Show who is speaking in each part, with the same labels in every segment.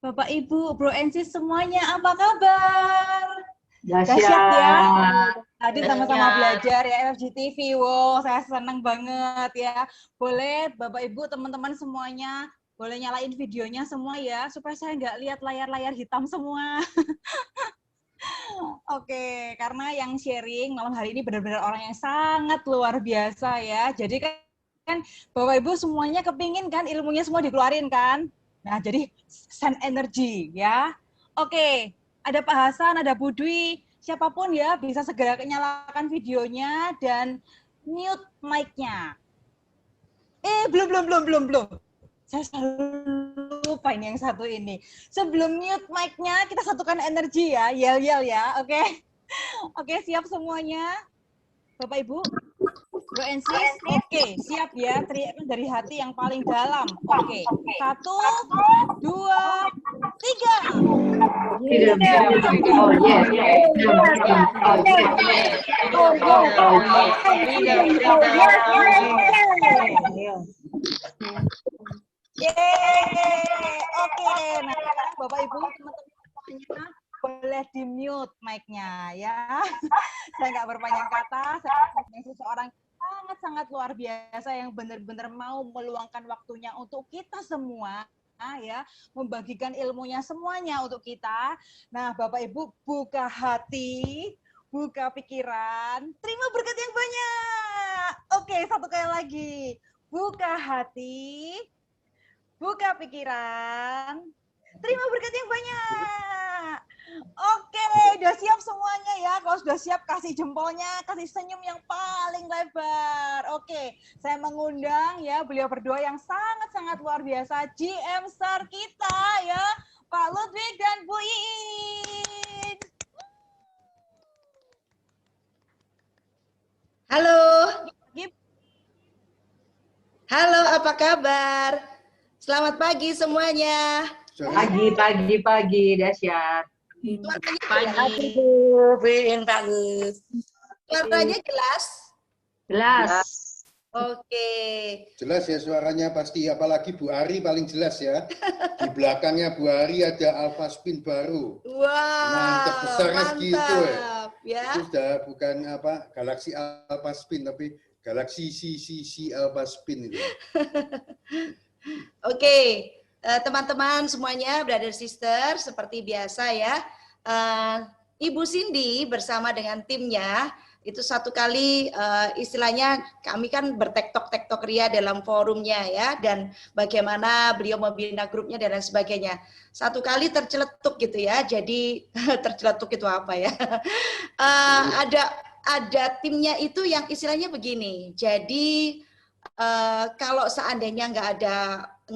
Speaker 1: Bapak, Ibu, Bro and Sis semuanya, apa kabar?
Speaker 2: Dahsyat
Speaker 1: ya. Tadi sama-sama belajar ya FFG TV. Wow, saya senang banget ya. Boleh Bapak Ibu, teman-teman semuanya, boleh nyalain videonya semua ya, supaya saya nggak lihat layar-layar hitam semua. Oke, karena yang sharing malam hari ini benar-benar orang yang sangat luar biasa ya. Jadi kan Bapak Ibu semuanya kepingin kan ilmunya semua dikeluarin kan? Nah, jadi send energy ya. Oke, ada Pak Hasan, ada Bu Dwi, siapapun ya bisa segera nyalakan videonya dan mute mic-nya. Belum. Saya selalu lupa ini yang satu ini. Sebelum mute mic-nya, kita satukan energi ya, yel-yel ya, oke? Oke, siap semuanya? Bapak Ibu? Bro and Sis? Oke, siap ya, teriak dari hati yang paling dalam. Oke, 1, 2, 3. Oke, nah Bapak Ibu teman-teman semuanya boleh di mute mic-nya ya. Saya nggak berpanjang kata, saya seseorang sangat-sangat luar biasa yang benar-benar mau meluangkan waktunya untuk kita semua ya, membagikan ilmunya semuanya untuk kita. Nah, Bapak Ibu buka hati, buka pikiran, terima berkat yang banyak. Oke, satu kali lagi. Buka hati, buka pikiran, terima berkat yang banyak. Oke, udah siap semuanya ya. Kalau sudah siap, kasih jempolnya, kasih senyum yang paling lebar. Oke, saya mengundang ya beliau berdua yang sangat-sangat luar biasa, GM Star kita ya, Pak Ludwig dan Bu Iin.
Speaker 3: Halo. Halo, apa kabar? Selamat pagi semuanya.
Speaker 2: Pagi, dahsyat.
Speaker 3: Pagi. Suaranya jelas?
Speaker 2: Jelas.
Speaker 3: Oke.
Speaker 4: Jelas ya suaranya pasti, apalagi Bu Ari paling jelas ya. Di belakangnya Bu Ari ada Alpha Spin baru.
Speaker 3: Wow,
Speaker 4: mantap besarnya segitu
Speaker 3: ya.
Speaker 4: Itu sudah bukan apa Galaxy Alpha Spin tapi Galaxy CCC Alpha Spin itu.
Speaker 3: Oke, teman-teman semuanya, brother sister, seperti biasa ya. Ibu Cindy bersama dengan timnya itu satu kali istilahnya kami kan bertektok-tektok ria dalam forumnya ya, dan bagaimana beliau membina grupnya dan lain sebagainya. Satu kali terceletuk gitu ya, jadi terceletuk itu apa ya? Ada timnya itu yang istilahnya begini. Jadi kalau seandainya nggak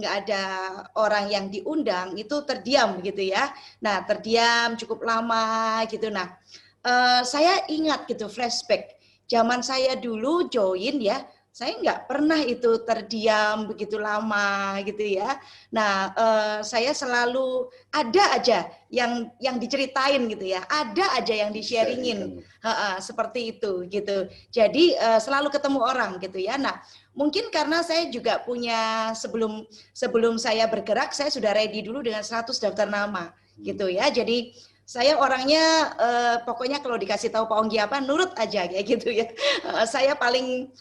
Speaker 3: ada orang yang diundang itu terdiam gitu ya. Nah, terdiam cukup lama gitu. Nah, saya ingat gitu flashback zaman saya dulu join ya, saya nggak pernah itu terdiam begitu lama gitu ya. Nah, saya selalu ada aja yang diceritain gitu ya, ada aja yang di-sharingin, seperti itu gitu. Jadi selalu ketemu orang gitu ya. Nah, mungkin karena saya juga punya sebelum saya bergerak, saya sudah ready dulu dengan 100 daftar nama gitu ya. Jadi saya orangnya pokoknya kalau dikasih tahu Pak Onggi apa nurut aja kayak gitu ya. Saya paling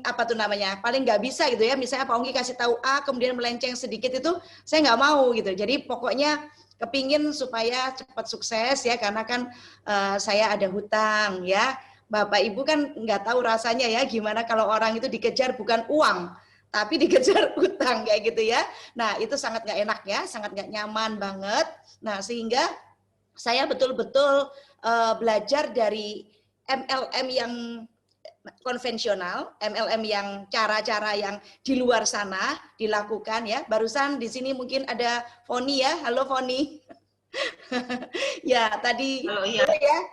Speaker 3: apa tuh namanya, paling nggak bisa gitu ya. Misalnya Pak Onggi kasih tahu A kemudian melenceng sedikit itu saya nggak mau gitu. Jadi pokoknya kepingin supaya cepat sukses ya, karena kan saya ada hutang ya. Bapak Ibu kan nggak tahu rasanya ya gimana kalau orang itu dikejar bukan uang tapi dikejar utang kayak gitu ya. Nah, itu sangat nggak enak ya, sangat nggak nyaman banget. Nah, sehingga saya betul-betul belajar dari MLM yang konvensional, MLM yang cara-cara yang di luar sana dilakukan ya. Barusan di sini mungkin ada Foni ya. Halo Foni. Ya, tadi
Speaker 2: Halo, iya.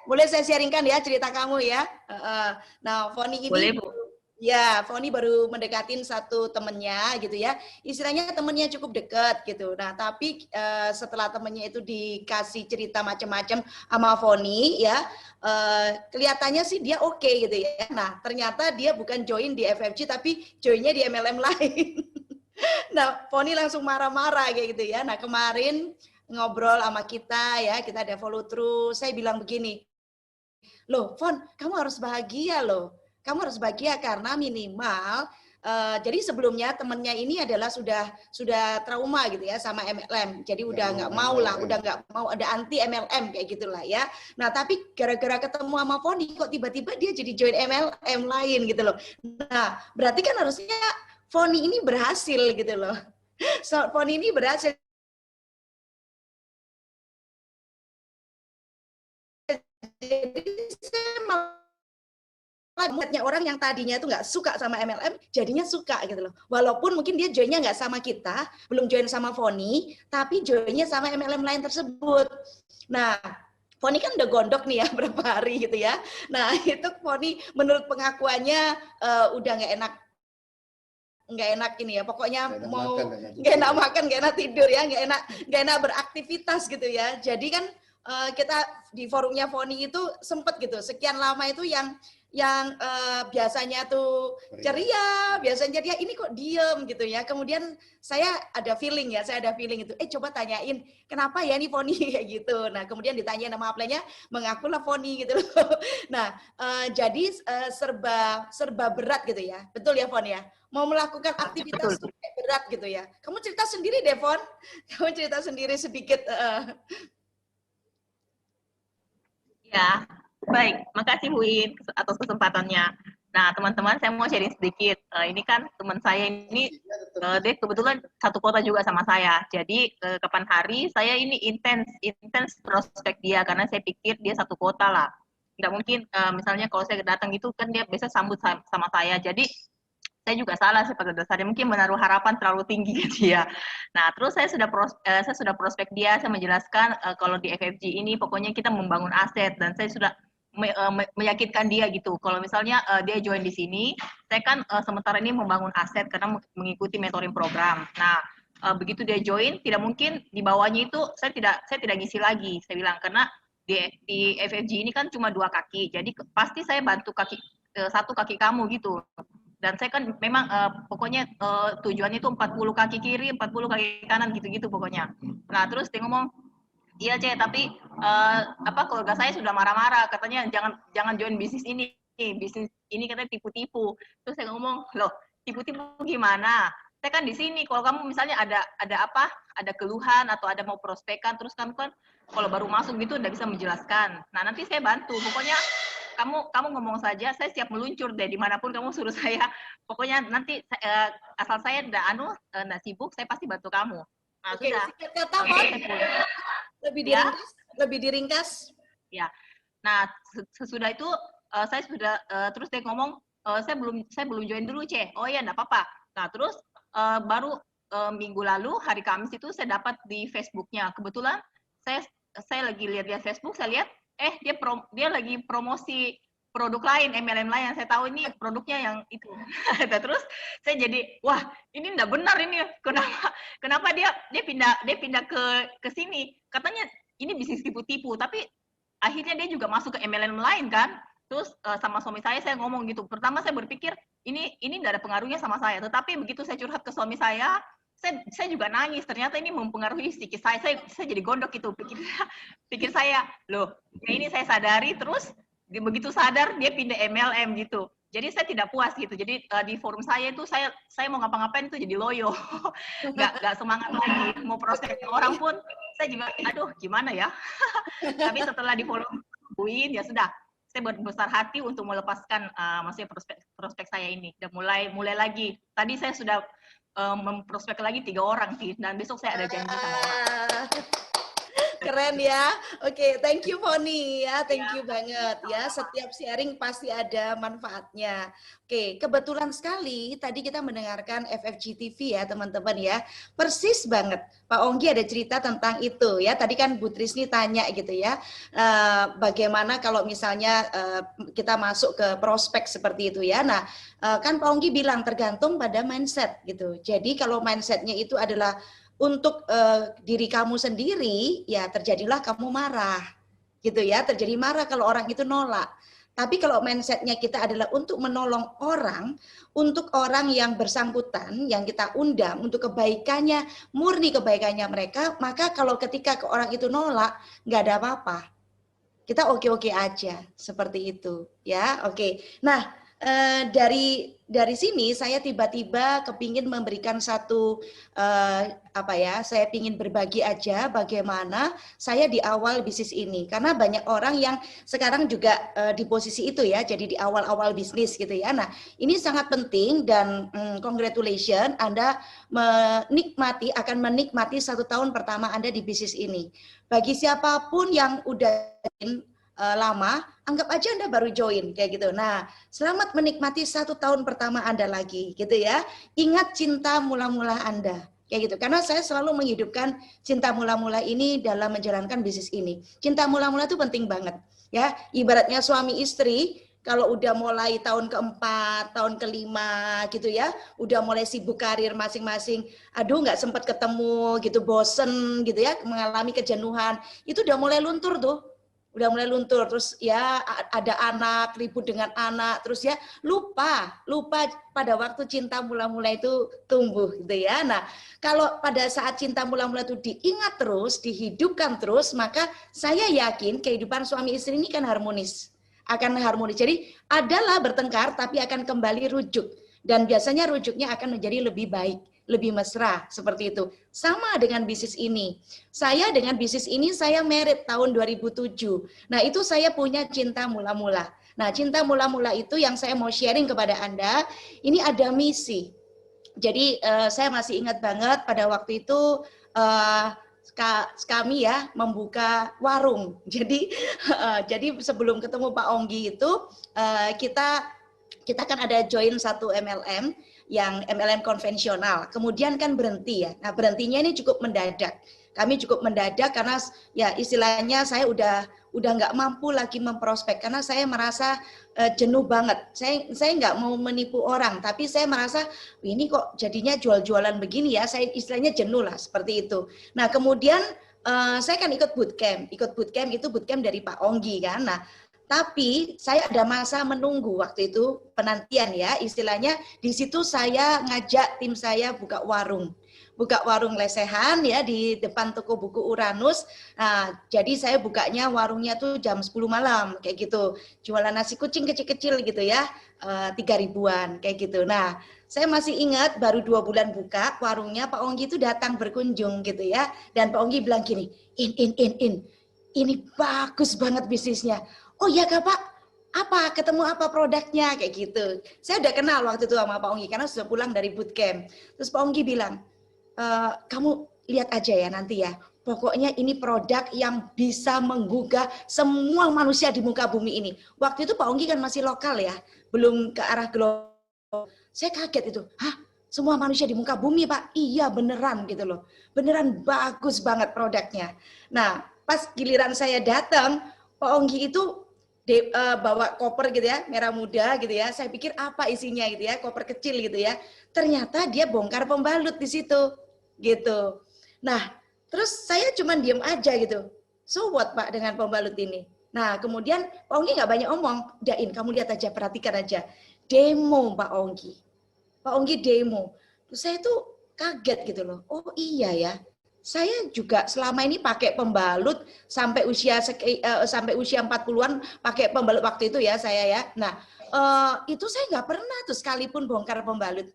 Speaker 3: Boleh saya sharingkan ya cerita kamu ya. Nah, Foni ini
Speaker 2: boleh, Bu.
Speaker 3: Ya, Foni baru mendekatin satu temennya gitu ya. Istilahnya temennya cukup dekat gitu. Nah, tapi setelah temennya itu dikasih cerita macam-macam sama Foni ya, kelihatannya sih dia oke gitu ya. Nah, ternyata dia bukan join di FFG tapi joinnya di MLM lain. Nah, Poni langsung marah-marah kayak gitu ya. Nah, kemarin ngobrol sama kita ya, kita ada follow through. Saya bilang begini, loh, Fon, kamu harus bahagia loh. Kamu harus bahagia karena minimal jadi sebelumnya temennya ini adalah sudah trauma gitu ya sama MLM. Jadi udah nggak mau lah, udah nggak mau ada anti MLM kayak gitulah ya. Nah tapi gara-gara ketemu sama Foni kok tiba-tiba dia jadi join MLM lain gitu loh. Nah berarti kan harusnya Foni ini berhasil gitu loh. So, Foni ini berhasil. Jadi saya malah orang yang tadinya itu nggak suka sama MLM, jadinya suka gitu loh. Walaupun mungkin dia joinnya nggak sama kita, belum join sama Foni, tapi joinnya sama MLM lain tersebut. Nah, Foni kan udah gondok nih ya berapa hari gitu ya. Nah itu Foni menurut pengakuannya udah nggak enak ini ya. Pokoknya mau nggak enak makan, nggak enak tidur ya, nggak enak beraktivitas gitu ya. Jadi kan kita di forumnya Foni itu sempet gitu sekian lama itu yang biasanya tuh ceria, biasanya dia ini kok diem gitu ya. Kemudian saya ada feeling itu, coba tanyain kenapa ya nih Foni kayak gitu. Nah kemudian ditanya nama apply-nya, mengakulah Foni gitu loh. Nah jadi serba berat gitu ya, betul ya Fon ya? Mau melakukan aktivitas berat gitu ya. Kamu cerita sendiri deh Fon, kamu cerita sendiri sedikit.
Speaker 5: Ya, baik. Makasih Bu In atas kesempatannya. Nah, teman-teman, saya mau sharing sedikit. Ini kan teman saya ini, dia kebetulan satu kota juga sama saya. Jadi, kapan hari saya ini intens prospek dia, karena saya pikir dia satu kota lah. Nggak mungkin, misalnya kalau saya datang itu, kan dia biasa sambut sama saya. Jadi, saya juga salah sih pada dasarnya, mungkin menaruh harapan terlalu tinggi ke dia. Nah, terus saya sudah prospek dia, saya menjelaskan kalau di FFG ini pokoknya kita membangun aset, dan saya sudah meyakinkan dia gitu. Kalau misalnya dia join di sini, saya kan sementara ini membangun aset karena mengikuti mentoring program. Nah, begitu dia join, tidak mungkin di bawahnya itu saya tidak ngisi lagi. Saya bilang karena di FFG ini kan cuma 2 kaki, jadi pasti saya bantu satu kaki kamu gitu. Dan saya kan memang pokoknya tujuannya itu 40 kaki kiri, 40 kaki kanan gitu-gitu pokoknya. Nah, terus dia ngomong, iya Cek, tapi keluarga saya sudah marah-marah, katanya jangan join bisnis ini katanya tipu-tipu. Terus saya ngomong, loh tipu-tipu gimana? Saya kan di sini, kalau kamu misalnya ada keluhan atau ada mau prospekan, terus kamu kan kalau baru masuk gitu udah bisa menjelaskan. Nah nanti saya bantu, pokoknya kamu ngomong saja, saya siap meluncur deh dimanapun kamu suruh saya. Pokoknya nanti asal saya nggak sibuk, saya pasti bantu kamu. Nah,
Speaker 3: Oke,
Speaker 5: sudah.
Speaker 3: singkat kata, Pak. Lebih diringkas.
Speaker 5: Ya. Nah, sesudah itu saya sudah terus dia ngomong, saya belum join dulu, Cek. Oh ya, enggak apa-apa. Nah, terus baru minggu lalu hari Kamis itu saya dapat di Facebook-nya. Kebetulan saya lagi lihat di Facebook, saya lihat dia lagi promosi produk lain, MLM lain. Saya tahu ini produknya yang itu. Terus saya jadi, wah ini enggak benar ini. Kenapa dia pindah ke sini? Katanya ini bisnis tipu-tipu, tapi akhirnya dia juga masuk ke MLM lain kan. Terus sama suami saya ngomong gitu. Pertama saya berpikir ini enggak ada pengaruhnya sama saya. Tetapi begitu saya curhat ke suami saya juga nangis. Ternyata ini mempengaruhi psikis saya. Saya jadi gondok itu. Pikir saya, loh, ini saya sadari. Terus begitu sadar dia pindah MLM gitu. Jadi saya tidak puas gitu. Jadi di forum saya itu saya mau ngapa-ngapain itu jadi loyo. Nggak semangat lagi. Mau prospek orang pun saya juga, aduh gimana ya. Tapi setelah di forum buin ya sudah. Saya berbesar hati untuk melepaskan maksudnya prospek saya ini. Dan mulai lagi. Tadi saya sudah memprospek lagi 3 orang sih, dan besok saya ada janji sama orang.
Speaker 3: Keren ya. Oke, thank you Foni ya, thank you banget ya. Setiap sharing pasti ada manfaatnya. Oke, kebetulan sekali tadi kita mendengarkan FFG TV ya teman-teman ya. Persis banget. Pak Onggi ada cerita tentang itu ya. Tadi kan Bu Trisni tanya gitu ya. Bagaimana kalau misalnya kita masuk ke prospek seperti itu ya. Nah, kan Pak Onggi bilang tergantung pada mindset gitu. Jadi kalau mindsetnya itu adalah untuk diri kamu sendiri, ya terjadilah kamu marah, gitu ya. Terjadi marah kalau orang itu nolak. Tapi kalau mindsetnya kita adalah untuk menolong orang, untuk orang yang bersangkutan, yang kita undang, untuk kebaikannya, murni kebaikannya mereka, maka kalau ketika orang itu nolak, nggak ada apa-apa. Kita oke-oke aja, seperti itu. Ya, oke. Nah, dari sini saya tiba-tiba kepingin memberikan satu saya ingin berbagi aja bagaimana saya di awal bisnis ini, karena banyak orang yang sekarang juga di posisi itu ya, jadi di awal-awal bisnis gitu ya. Nah, ini sangat penting dan congratulations, Anda akan menikmati 1 tahun pertama Anda di bisnis ini. Bagi siapapun yang udah lama, anggap aja Anda baru join kayak gitu. Nah, selamat menikmati 1 tahun pertama Anda lagi gitu ya. Ingat cinta mula-mula Anda kayak gitu. Karena saya selalu menghidupkan cinta mula-mula ini dalam menjalankan bisnis ini. Cinta mula-mula itu penting banget ya. Ibaratnya suami istri, kalau udah mulai tahun keempat, tahun kelima gitu ya, udah mulai sibuk karir masing-masing, aduh nggak sempat ketemu gitu, bosen gitu ya, mengalami kejenuhan, itu udah mulai luntur tuh. Udah mulai luntur, terus ya ada anak, ribut dengan anak, terus ya lupa pada waktu cinta mula-mula itu tumbuh gitu ya. Nah, kalau pada saat cinta mula-mula itu diingat terus, dihidupkan terus, maka saya yakin kehidupan suami istri ini kan harmonis, akan harmonis. Jadi adalah bertengkar tapi akan kembali rujuk, dan biasanya rujuknya akan menjadi lebih baik, lebih mesra, seperti itu. Sama dengan bisnis ini. Saya dengan bisnis ini saya married tahun 2007. Nah, itu saya punya cinta mula-mula. Nah, cinta mula-mula itu yang saya mau sharing kepada Anda, ini ada misi. Jadi saya masih ingat banget pada waktu itu kami ya membuka warung. Jadi sebelum ketemu Pak Onggi itu kita kan ada join satu MLM, yang MLM konvensional, kemudian kan berhenti ya. Nah, berhentinya ini cukup mendadak. Kami cukup mendadak karena ya istilahnya saya udah nggak mampu lagi memprospek, karena saya merasa jenuh banget. Saya nggak mau menipu orang, tapi saya merasa ini kok jadinya jual-jualan begini ya. Saya istilahnya jenuh lah seperti itu. Nah, kemudian saya kan ikut bootcamp itu bootcamp dari Pak Onggi kan. Nah, tapi saya ada masa menunggu waktu itu, penantian ya, istilahnya di situ saya ngajak tim saya buka warung lesehan ya di depan toko buku Uranus. Nah, jadi saya bukanya warungnya tuh jam 10 malam kayak gitu, jualan nasi kucing kecil-kecil gitu ya, 3.000-an kayak gitu. Nah, saya masih ingat baru 2 bulan buka warungnya, Pak Onggi itu datang berkunjung gitu ya, dan Pak Onggi bilang gini, ini bagus banget bisnisnya. Oh iya Kak Pak, apa ketemu apa produknya kayak gitu. Saya udah kenal waktu itu sama Pak Onggi karena sudah pulang dari bootcamp. Terus Pak Onggi bilang, kamu lihat aja ya nanti ya. Pokoknya ini produk yang bisa menggugah semua manusia di muka bumi ini. Waktu itu Pak Onggi kan masih lokal ya, belum ke arah global. Saya kaget itu, hah? Semua manusia di muka bumi Pak? Iya beneran gitu loh. Beneran bagus banget produknya. Nah, pas giliran saya datang, Pak Onggi itu bawa koper gitu ya, merah muda gitu ya. Saya pikir apa isinya gitu ya, koper kecil gitu ya. Ternyata dia bongkar pembalut di situ gitu. Nah, terus saya cuma diem aja gitu. So what Pak dengan pembalut ini? Nah, kemudian Pak Onggi nggak banyak omong. Dain, kamu lihat aja, perhatikan aja. Demo Pak Onggi. Pak Onggi demo. Terus saya tuh kaget gitu loh. Oh iya ya. Saya juga selama ini pakai pembalut sampai usia 40-an pakai pembalut waktu itu ya saya ya. Nah, itu saya nggak pernah tuh sekalipun bongkar pembalut.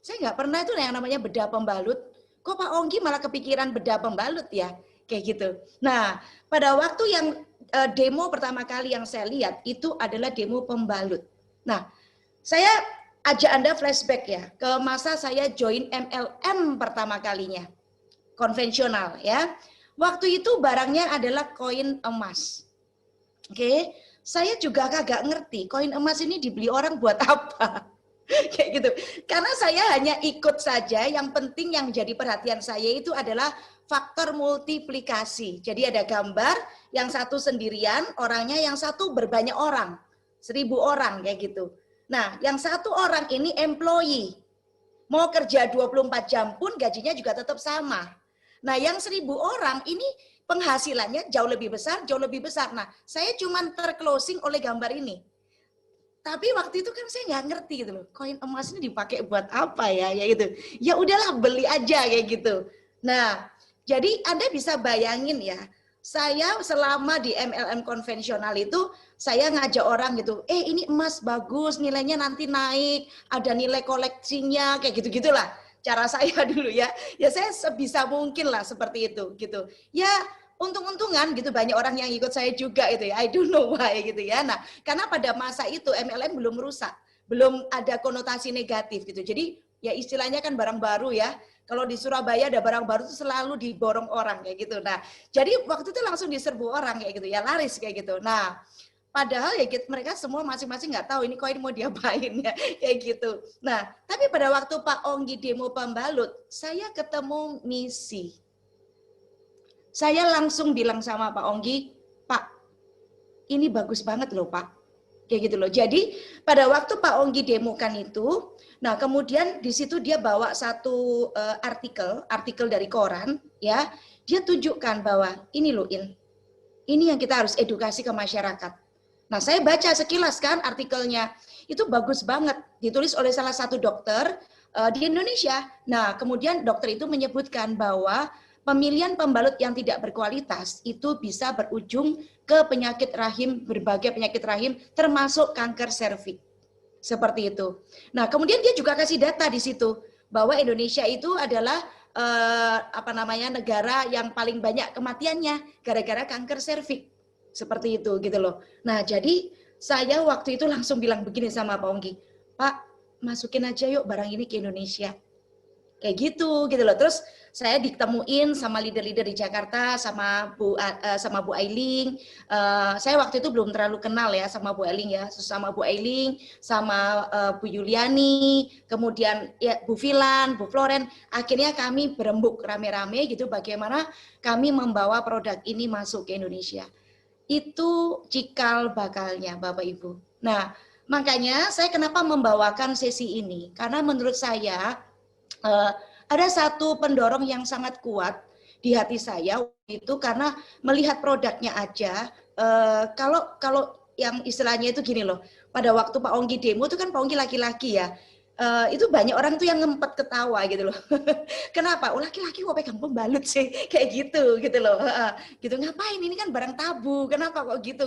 Speaker 3: Saya nggak pernah itu yang namanya bedah pembalut. Kok Pak Onggi malah kepikiran bedah pembalut ya? Kayak gitu. Nah, pada waktu yang demo pertama kali yang saya lihat itu adalah demo pembalut. Nah, saya ajak Anda flashback ya ke masa saya join MLM pertama kalinya, konvensional ya. Waktu itu barangnya adalah koin emas. Oke, saya juga kagak ngerti koin emas ini dibeli orang buat apa. Kayak gitu. Karena saya hanya ikut saja, yang penting yang jadi perhatian saya itu adalah faktor multiplikasi. Jadi ada gambar, yang satu sendirian, orangnya yang satu berbanyak orang, 1.000 orang kayak gitu. Nah, yang satu orang ini employee, mau kerja 24 jam pun gajinya juga tetap sama. Nah, yang 1.000 orang ini penghasilannya jauh lebih besar, jauh lebih besar. Nah, saya cuma terclosing oleh gambar ini. Tapi waktu itu kan saya nggak ngerti gitu loh, koin emas ini dipakai buat apa ya, ya gitu. Ya udahlah beli aja kayak gitu. Nah, jadi Anda bisa bayangin ya, saya selama di MLM konvensional itu, saya ngajak orang gitu, ini emas bagus, nilainya nanti naik, ada nilai koleksinya, kayak gitu-gitulah. Cara saya dulu ya, saya sebisa mungkin lah seperti itu gitu. Ya untung-untungan gitu banyak orang yang ikut saya juga itu ya, I don't know why gitu ya. Nah karena pada masa itu MLM belum rusak, belum ada konotasi negatif gitu. Jadi ya istilahnya kan barang baru ya. Kalau di Surabaya ada barang baru itu selalu diborong orang kayak gitu. Nah jadi waktu itu langsung diserbu orang kayak gitu ya, laris kayak gitu. Nah padahal ya mereka semua masing-masing nggak tahu ini koin mau diapain ya kayak gitu. Nah, tapi pada waktu Pak Onggi demo pembalut, saya ketemu misi. Saya langsung bilang sama Pak Onggi, Pak, ini bagus banget loh Pak. Kayak gitu loh. Jadi pada waktu Pak Onggi demokan itu, nah kemudian di situ dia bawa satu artikel dari koran, ya, dia tunjukkan bahwa ini loh ini yang kita harus edukasi ke masyarakat. Nah, saya baca sekilas kan artikelnya. Itu bagus banget. Ditulis oleh salah satu dokter di Indonesia. Nah, kemudian dokter itu menyebutkan bahwa pemilihan pembalut yang tidak berkualitas itu bisa berujung ke penyakit rahim, berbagai penyakit rahim, termasuk kanker serviks. Seperti itu. Nah, kemudian dia juga kasih data di situ bahwa Indonesia itu adalah negara yang paling banyak kematiannya gara-gara kanker serviks. Seperti itu gitu loh. Nah jadi saya waktu itu langsung bilang begini sama Pak Onggi, Pak masukin aja yuk barang ini ke Indonesia. Kayak gitu loh. Terus saya ditemuin sama leader-leader di Jakarta, sama Bu Ailing. Saya waktu itu belum terlalu kenal ya sama Bu Ailing ya, sama Bu Ailing, sama Bu Yuliani, kemudian ya Bu Filan, Bu Floren. Akhirnya kami berembuk rame-rame gitu bagaimana kami membawa produk ini masuk ke Indonesia. Itu cikal bakalnya Bapak Ibu. Nah, makanya saya kenapa membawakan sesi ini? Karena menurut saya ada satu pendorong yang sangat kuat di hati saya itu karena melihat produknya aja. Kalau yang istilahnya itu gini loh. Pada waktu Pak Onggi demo itu kan Pak Onggi laki-laki ya. Itu banyak orang tuh yang ngempet ketawa gitu loh. Kenapa? Oh laki-laki kok pegang pembalut sih kayak gitu loh. Gitu ngapain ini kan barang tabu. Kenapa kok gitu.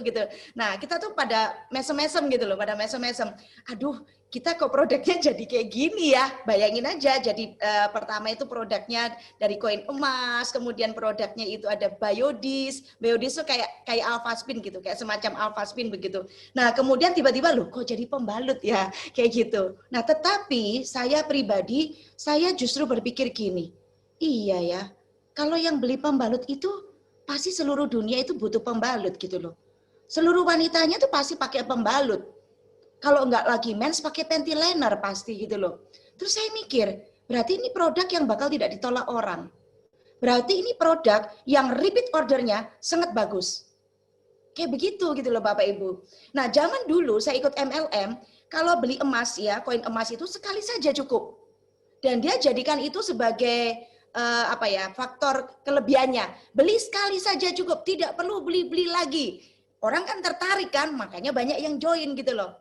Speaker 3: Nah kita tuh pada mesem-mesem gitu loh, pada mesem-mesem. Aduh kita kok produknya jadi kayak gini ya. Bayangin aja. Jadi pertama itu produknya dari koin emas, kemudian produknya itu ada biodis. Biodis tuh kayak alphaspin gitu, kayak semacam alphaspin begitu. Nah kemudian tiba-tiba loh kok jadi pembalut ya kayak gitu. Nah tetapi saya pribadi, saya justru berpikir gini, iya ya, kalau yang beli pembalut itu pasti seluruh dunia itu butuh pembalut gitu loh. Seluruh wanitanya tuh pasti pakai pembalut. Kalau enggak lagi mens pakai panty liner pasti gitu loh. Terus saya mikir, berarti ini produk yang bakal tidak ditolak orang. Berarti ini produk yang repeat ordernya sangat bagus. Kayak begitu gitu loh Bapak Ibu. Nah zaman dulu saya ikut MLM, kalau beli emas ya, koin emas itu sekali saja cukup. Dan dia jadikan itu sebagai faktor kelebihannya. Beli sekali saja cukup, tidak perlu beli-beli lagi. Orang kan tertarik kan, makanya banyak yang join gitu loh.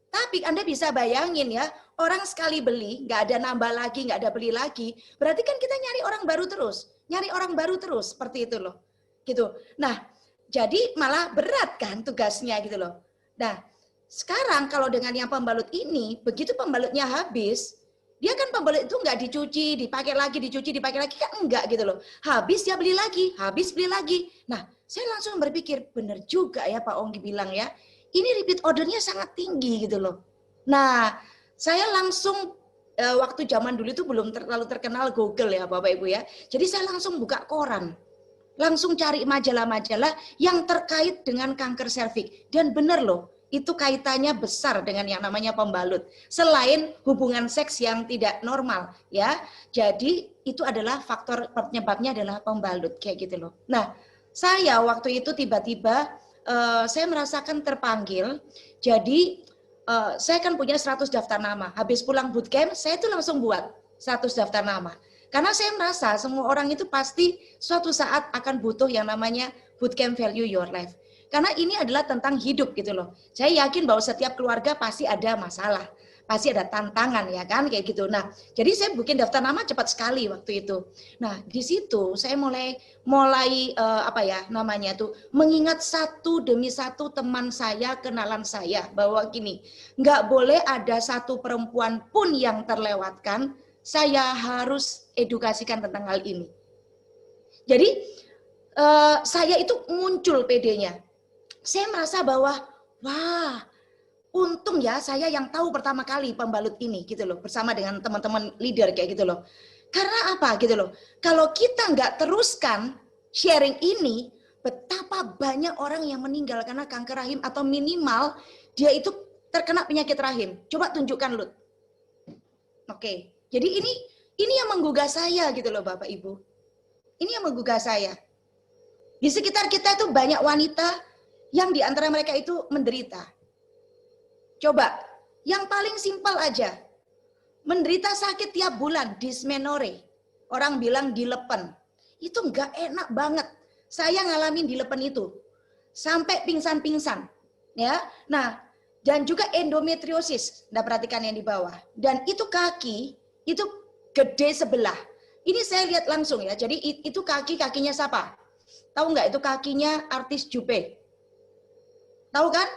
Speaker 3: Tapi Anda bisa bayangin ya, orang sekali beli, nggak ada nambah lagi, nggak ada beli lagi, berarti kan kita nyari orang baru terus, seperti itu loh. Gitu. Nah, jadi malah berat kan tugasnya gitu loh. Nah, sekarang kalau dengan yang pembalut ini, begitu pembalutnya habis, dia kan pembalut itu nggak dicuci, dipakai lagi, kan enggak gitu loh. Habis dia beli lagi, Nah, saya langsung berpikir, benar juga ya Pak Onggi bilang ya, ini repeat ordernya sangat tinggi gitu loh. Nah, saya langsung waktu zaman dulu itu belum terlalu terkenal Google ya Bapak Ibu ya. Jadi saya langsung buka koran. Langsung cari majalah-majalah yang terkait dengan kanker serviks. Dan benar loh, itu kaitannya besar dengan yang namanya pembalut. Selain hubungan seks yang tidak normal ya. Jadi itu adalah faktor penyebabnya adalah pembalut kayak gitu loh. Nah, saya waktu itu tiba-tiba saya merasakan terpanggil, jadi saya kan punya 100 daftar nama. Habis pulang bootcamp, saya itu langsung buat 100 daftar nama. Karena saya merasa semua orang itu pasti suatu saat akan butuh yang namanya bootcamp value your life. Karena ini adalah tentang hidup gitu loh. Saya yakin bahwa setiap keluarga pasti ada masalah, pasti ada tantangan ya kan kayak gitu. Nah, jadi saya bikin daftar nama cepat sekali waktu itu. Nah, di situ saya mulai apa ya namanya tuh mengingat satu demi satu teman saya, kenalan saya bahwa gini, nggak boleh ada satu perempuan pun yang terlewatkan. Saya harus edukasikan tentang hal ini. Jadi saya itu muncul PD-nya. Saya merasa bahwa wah, untung ya saya yang tahu pertama kali pembalut ini gitu loh, bersama dengan teman-teman leader kayak gitu loh. Karena apa gitu loh? Kalau kita nggak teruskan sharing ini, betapa banyak orang yang meninggal karena kanker rahim atau minimal dia itu terkena penyakit rahim. Coba tunjukkan Lut. Oke. Jadi ini yang menggugah saya gitu loh Bapak Ibu. Ini yang menggugah saya. Di sekitar kita itu banyak wanita yang di antara mereka itu menderita. Coba, yang paling simpel aja. Menderita sakit tiap bulan, dysmenorrhea. Orang bilang dilepen. Itu enggak enak banget. Saya ngalamin dilepen itu. Sampai pingsan-pingsan. Ya. Nah, dan juga endometriosis. Anda perhatikan yang di bawah. Dan itu kaki, itu gede sebelah. Ini saya lihat langsung ya. Jadi itu kakinya siapa? Tahu nggak itu kakinya artis Juppe? Tahu kan?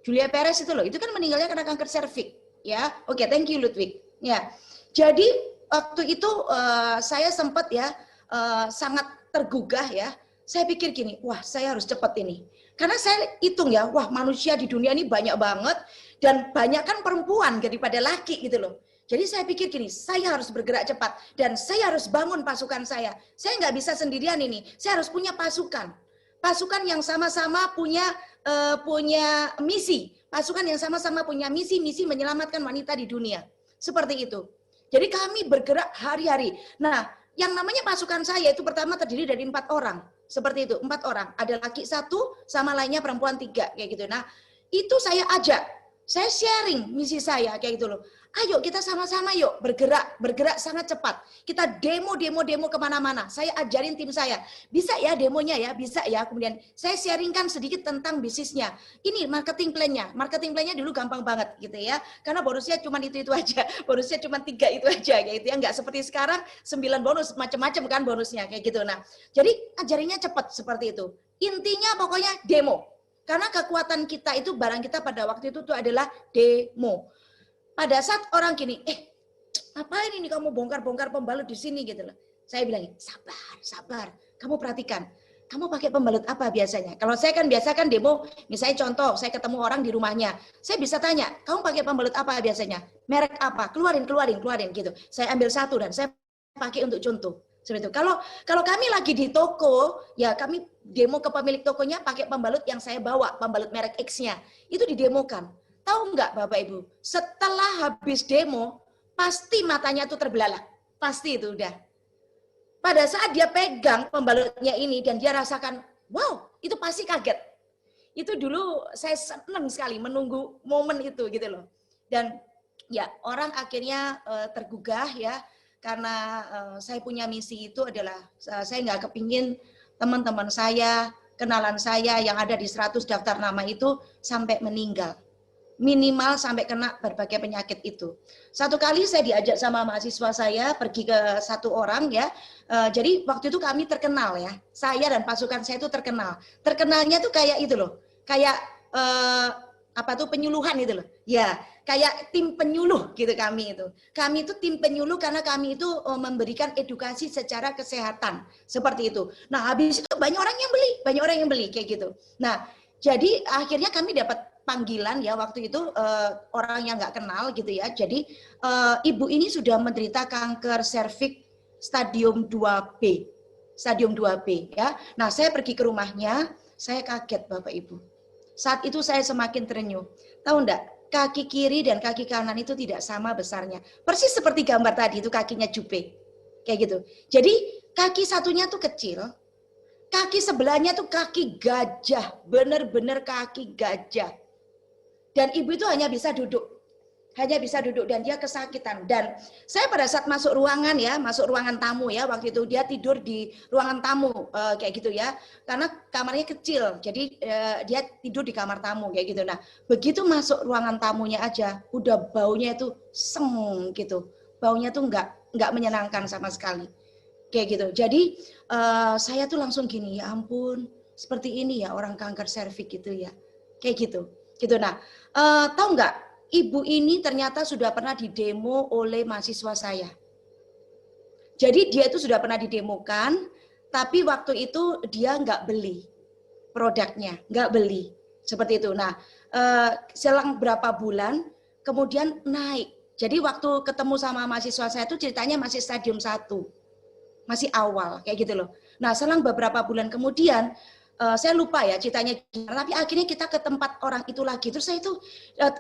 Speaker 3: Julia Perez itu loh. Itu kan meninggalnya karena kanker serviks. Ya, oke, thank you Ludwig. Ya, jadi waktu itu saya sempat ya sangat tergugah ya. Saya pikir gini, wah saya harus cepat ini. Karena saya hitung ya, wah manusia di dunia ini banyak banget dan banyak kan perempuan daripada laki gitu loh. Jadi saya pikir gini, saya harus bergerak cepat dan saya harus bangun pasukan saya. Saya nggak bisa sendirian ini, saya harus punya pasukan. Pasukan yang sama-sama punya misi. Pasukan yang sama-sama punya misi menyelamatkan wanita di dunia. Seperti itu. Jadi kami bergerak hari-hari. Nah, yang namanya pasukan saya itu pertama terdiri dari 4 orang. Seperti itu, 4 orang. Ada laki 1, sama lainnya perempuan 3. Kayak gitu. Nah, itu saya ajak. Saya sharing misi saya kayak gitu loh. Ayo kita sama-sama yuk bergerak sangat cepat. Kita demo kemana-mana. Saya ajarin tim saya, bisa ya demonya ya, bisa ya. Kemudian saya sharingkan sedikit tentang bisnisnya. Ini marketing plan-nya. Marketing plan-nya dulu gampang banget gitu ya. Karena bonusnya cuma itu aja. Bonusnya cuma 3 itu aja kayak gitu ya. Enggak seperti sekarang 9 bonus macam-macam kan bonusnya kayak gitu. Nah, jadi ajarinnya cepat seperti itu. Intinya pokoknya demo. Karena kekuatan kita itu barang kita pada waktu itu tuh adalah demo. Pada saat orang gini, ngapain ini kamu bongkar-bongkar pembalut di sini gitu loh. Saya bilang, sabar. Kamu perhatikan, kamu pakai pembalut apa biasanya? Kalau saya kan biasa kan demo, misalnya contoh, saya ketemu orang di rumahnya. Saya bisa tanya, kamu pakai pembalut apa biasanya? Merek apa? Keluarin gitu. Saya ambil satu dan saya pakai untuk contoh. Seperti itu. Kalau kami lagi di toko, ya kami demo ke pemilik tokonya pakai pembalut yang saya bawa, pembalut merek X-nya. Itu didemokan. Tahu nggak Bapak Ibu, setelah habis demo, pasti matanya tuh terbelalak. Pasti itu udah. Pada saat dia pegang pembalutnya ini dan dia rasakan, wow, itu pasti kaget. Itu dulu saya senang sekali menunggu momen itu gitu loh. Dan ya orang akhirnya tergugah ya, karena saya punya misi itu adalah, saya nggak kepingin teman-teman saya, kenalan saya yang ada di 100 daftar nama itu sampai meninggal. Minimal sampai kena berbagai penyakit itu. Satu kali saya diajak sama mahasiswa saya pergi ke satu orang ya. Jadi waktu itu kami terkenal ya. Saya dan pasukan saya itu terkenal. Terkenalnya tuh kayak itu loh. Kayak penyuluhan itu loh. Ya, kayak tim penyuluh gitu kami itu. Kami itu tim penyuluh karena kami itu memberikan edukasi secara kesehatan. Seperti itu. Nah, habis itu banyak orang yang beli kayak gitu. Nah, jadi akhirnya kami dapat panggilan ya waktu itu orang yang nggak kenal gitu ya. Jadi ibu ini sudah menderita kanker serviks stadium 2B. Stadium 2B ya. Nah, saya pergi ke rumahnya, saya kaget Bapak Ibu. Saat itu saya semakin terenyuh. Tahu enggak? Kaki kiri dan kaki kanan itu tidak sama besarnya. Persis seperti gambar tadi itu kakinya Juppe. Kayak gitu. Jadi kaki satunya tuh kecil, kaki sebelahnya tuh kaki gajah, bener-bener kaki gajah. Dan ibu itu hanya bisa duduk. hanya bisa duduk dan dia kesakitan. Dan saya pada saat masuk ruangan ya, masuk ruangan tamu ya, waktu itu dia tidur di ruangan tamu kayak gitu ya, karena kamarnya kecil, jadi dia tidur di kamar tamu kayak gitu. Nah, begitu masuk ruangan tamunya aja, udah baunya itu seng gitu, baunya tuh nggak menyenangkan sama sekali kayak gitu. Jadi saya tuh langsung gini, ya ampun, seperti ini ya orang kanker serviks gitu ya, kayak gitu. Nah, tahu nggak? Ibu ini ternyata sudah pernah didemo oleh mahasiswa saya. Jadi dia itu sudah pernah didemokan, tapi waktu itu dia nggak beli produknya, nggak beli. Seperti itu. Nah, selang berapa bulan, kemudian naik. Jadi waktu ketemu sama mahasiswa saya itu ceritanya masih stadium 1. Masih awal, kayak gitu loh. Nah, selang beberapa bulan kemudian, saya lupa ya ceritanya, tapi akhirnya kita ke tempat orang itu lagi. Terus saya itu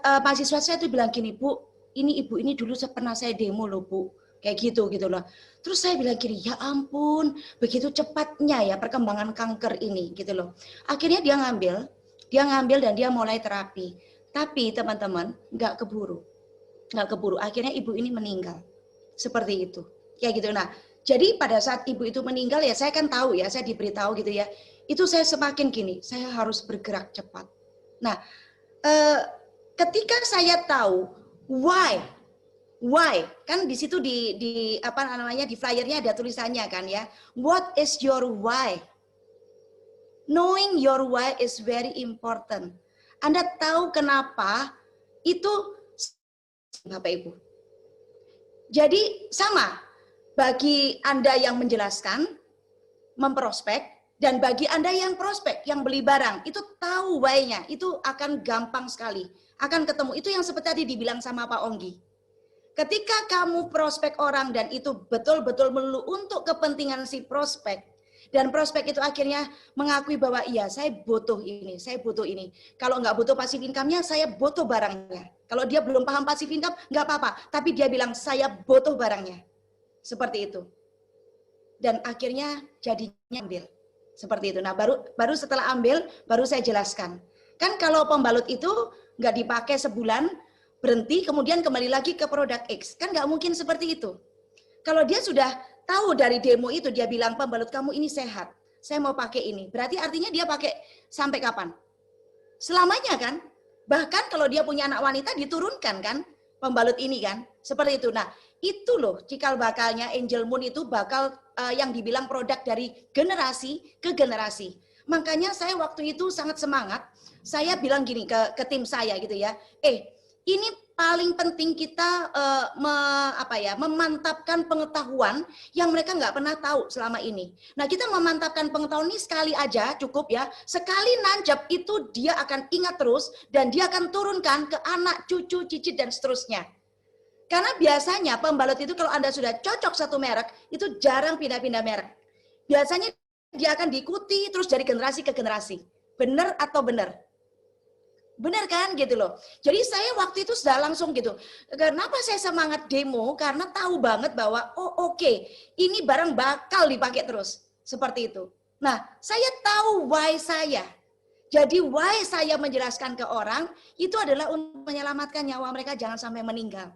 Speaker 3: mahasiswa saya itu bilang gini, Bu, ini ibu ini dulu pernah saya demo loh Bu, kayak gitu loh. Terus saya bilang gini, ya ampun, begitu cepatnya ya perkembangan kanker ini gitu loh. Akhirnya dia ngambil dan dia mulai terapi. Tapi teman-teman nggak keburu. Akhirnya ibu ini meninggal, seperti itu, kayak gitu. Nah, jadi pada saat ibu itu meninggal ya saya kan tahu ya, saya diberitahu gitu ya. Itu saya semakin gini, saya harus bergerak cepat. Nah, ketika saya tahu why, kan di situ di apa namanya di flyernya ada tulisannya kan ya, what is your why? Knowing your why is very important. Anda tahu kenapa itu, Bapak Ibu. Jadi sama bagi Anda yang menjelaskan, memprospek, dan bagi Anda yang prospek, yang beli barang, itu tahu why-nya, itu akan gampang sekali, akan ketemu. Itu yang seperti tadi dibilang sama Pak Onggi. Ketika kamu prospek orang dan itu betul-betul melulu untuk kepentingan si prospek, dan prospek itu akhirnya mengakui bahwa iya saya butuh ini. Kalau nggak butuh passive income-nya, saya butuh barangnya. Kalau dia belum paham passive income, nggak apa-apa. Tapi dia bilang saya butuh barangnya. Seperti itu. Dan akhirnya jadinya ambil. Seperti itu. Nah, baru setelah ambil, baru saya jelaskan. Kan kalau pembalut itu nggak dipakai sebulan, berhenti, kemudian kembali lagi ke produk X. Kan nggak mungkin seperti itu. Kalau dia sudah tahu dari demo itu, dia bilang pembalut kamu ini sehat, saya mau pakai ini. Berarti artinya dia pakai sampai kapan? Selamanya kan? Bahkan kalau dia punya anak wanita diturunkan kan pembalut ini kan? Seperti itu. Nah, itu loh cikal bakalnya Angel Moon itu bakal yang dibilang produk dari generasi ke generasi. Makanya saya waktu itu sangat semangat. Saya bilang gini ke tim saya gitu ya. Ini paling penting kita memantapkan pengetahuan yang mereka nggak pernah tahu selama ini. Nah, kita memantapkan pengetahuan ini sekali aja cukup ya. Sekali nancap itu dia akan ingat terus dan dia akan turunkan ke anak, cucu, cicit dan seterusnya. Karena biasanya pembalut itu kalau Anda sudah cocok satu merek, itu jarang pindah-pindah merek. Biasanya dia akan diikuti terus dari generasi ke generasi. Benar atau benar? Benar kan gitu loh. Jadi saya waktu itu sudah langsung gitu. Kenapa saya semangat demo? Karena tahu banget bahwa ini barang bakal dipakai terus. Seperti itu. Nah, saya tahu why saya. Jadi why saya menjelaskan ke orang itu adalah untuk menyelamatkan nyawa mereka jangan sampai meninggal.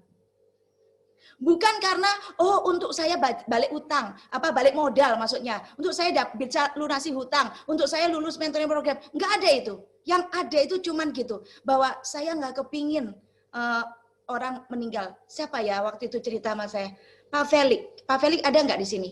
Speaker 3: Bukan karena untuk saya balik utang, balik modal maksudnya. Untuk saya bisa lunasi hutang, untuk saya lulus mentoring program. Enggak ada itu. Yang ada itu cuman gitu, bahwa saya nggak kepingin orang meninggal. Siapa ya waktu itu cerita sama saya? Pak Felix. Pak Felix ada nggak di sini?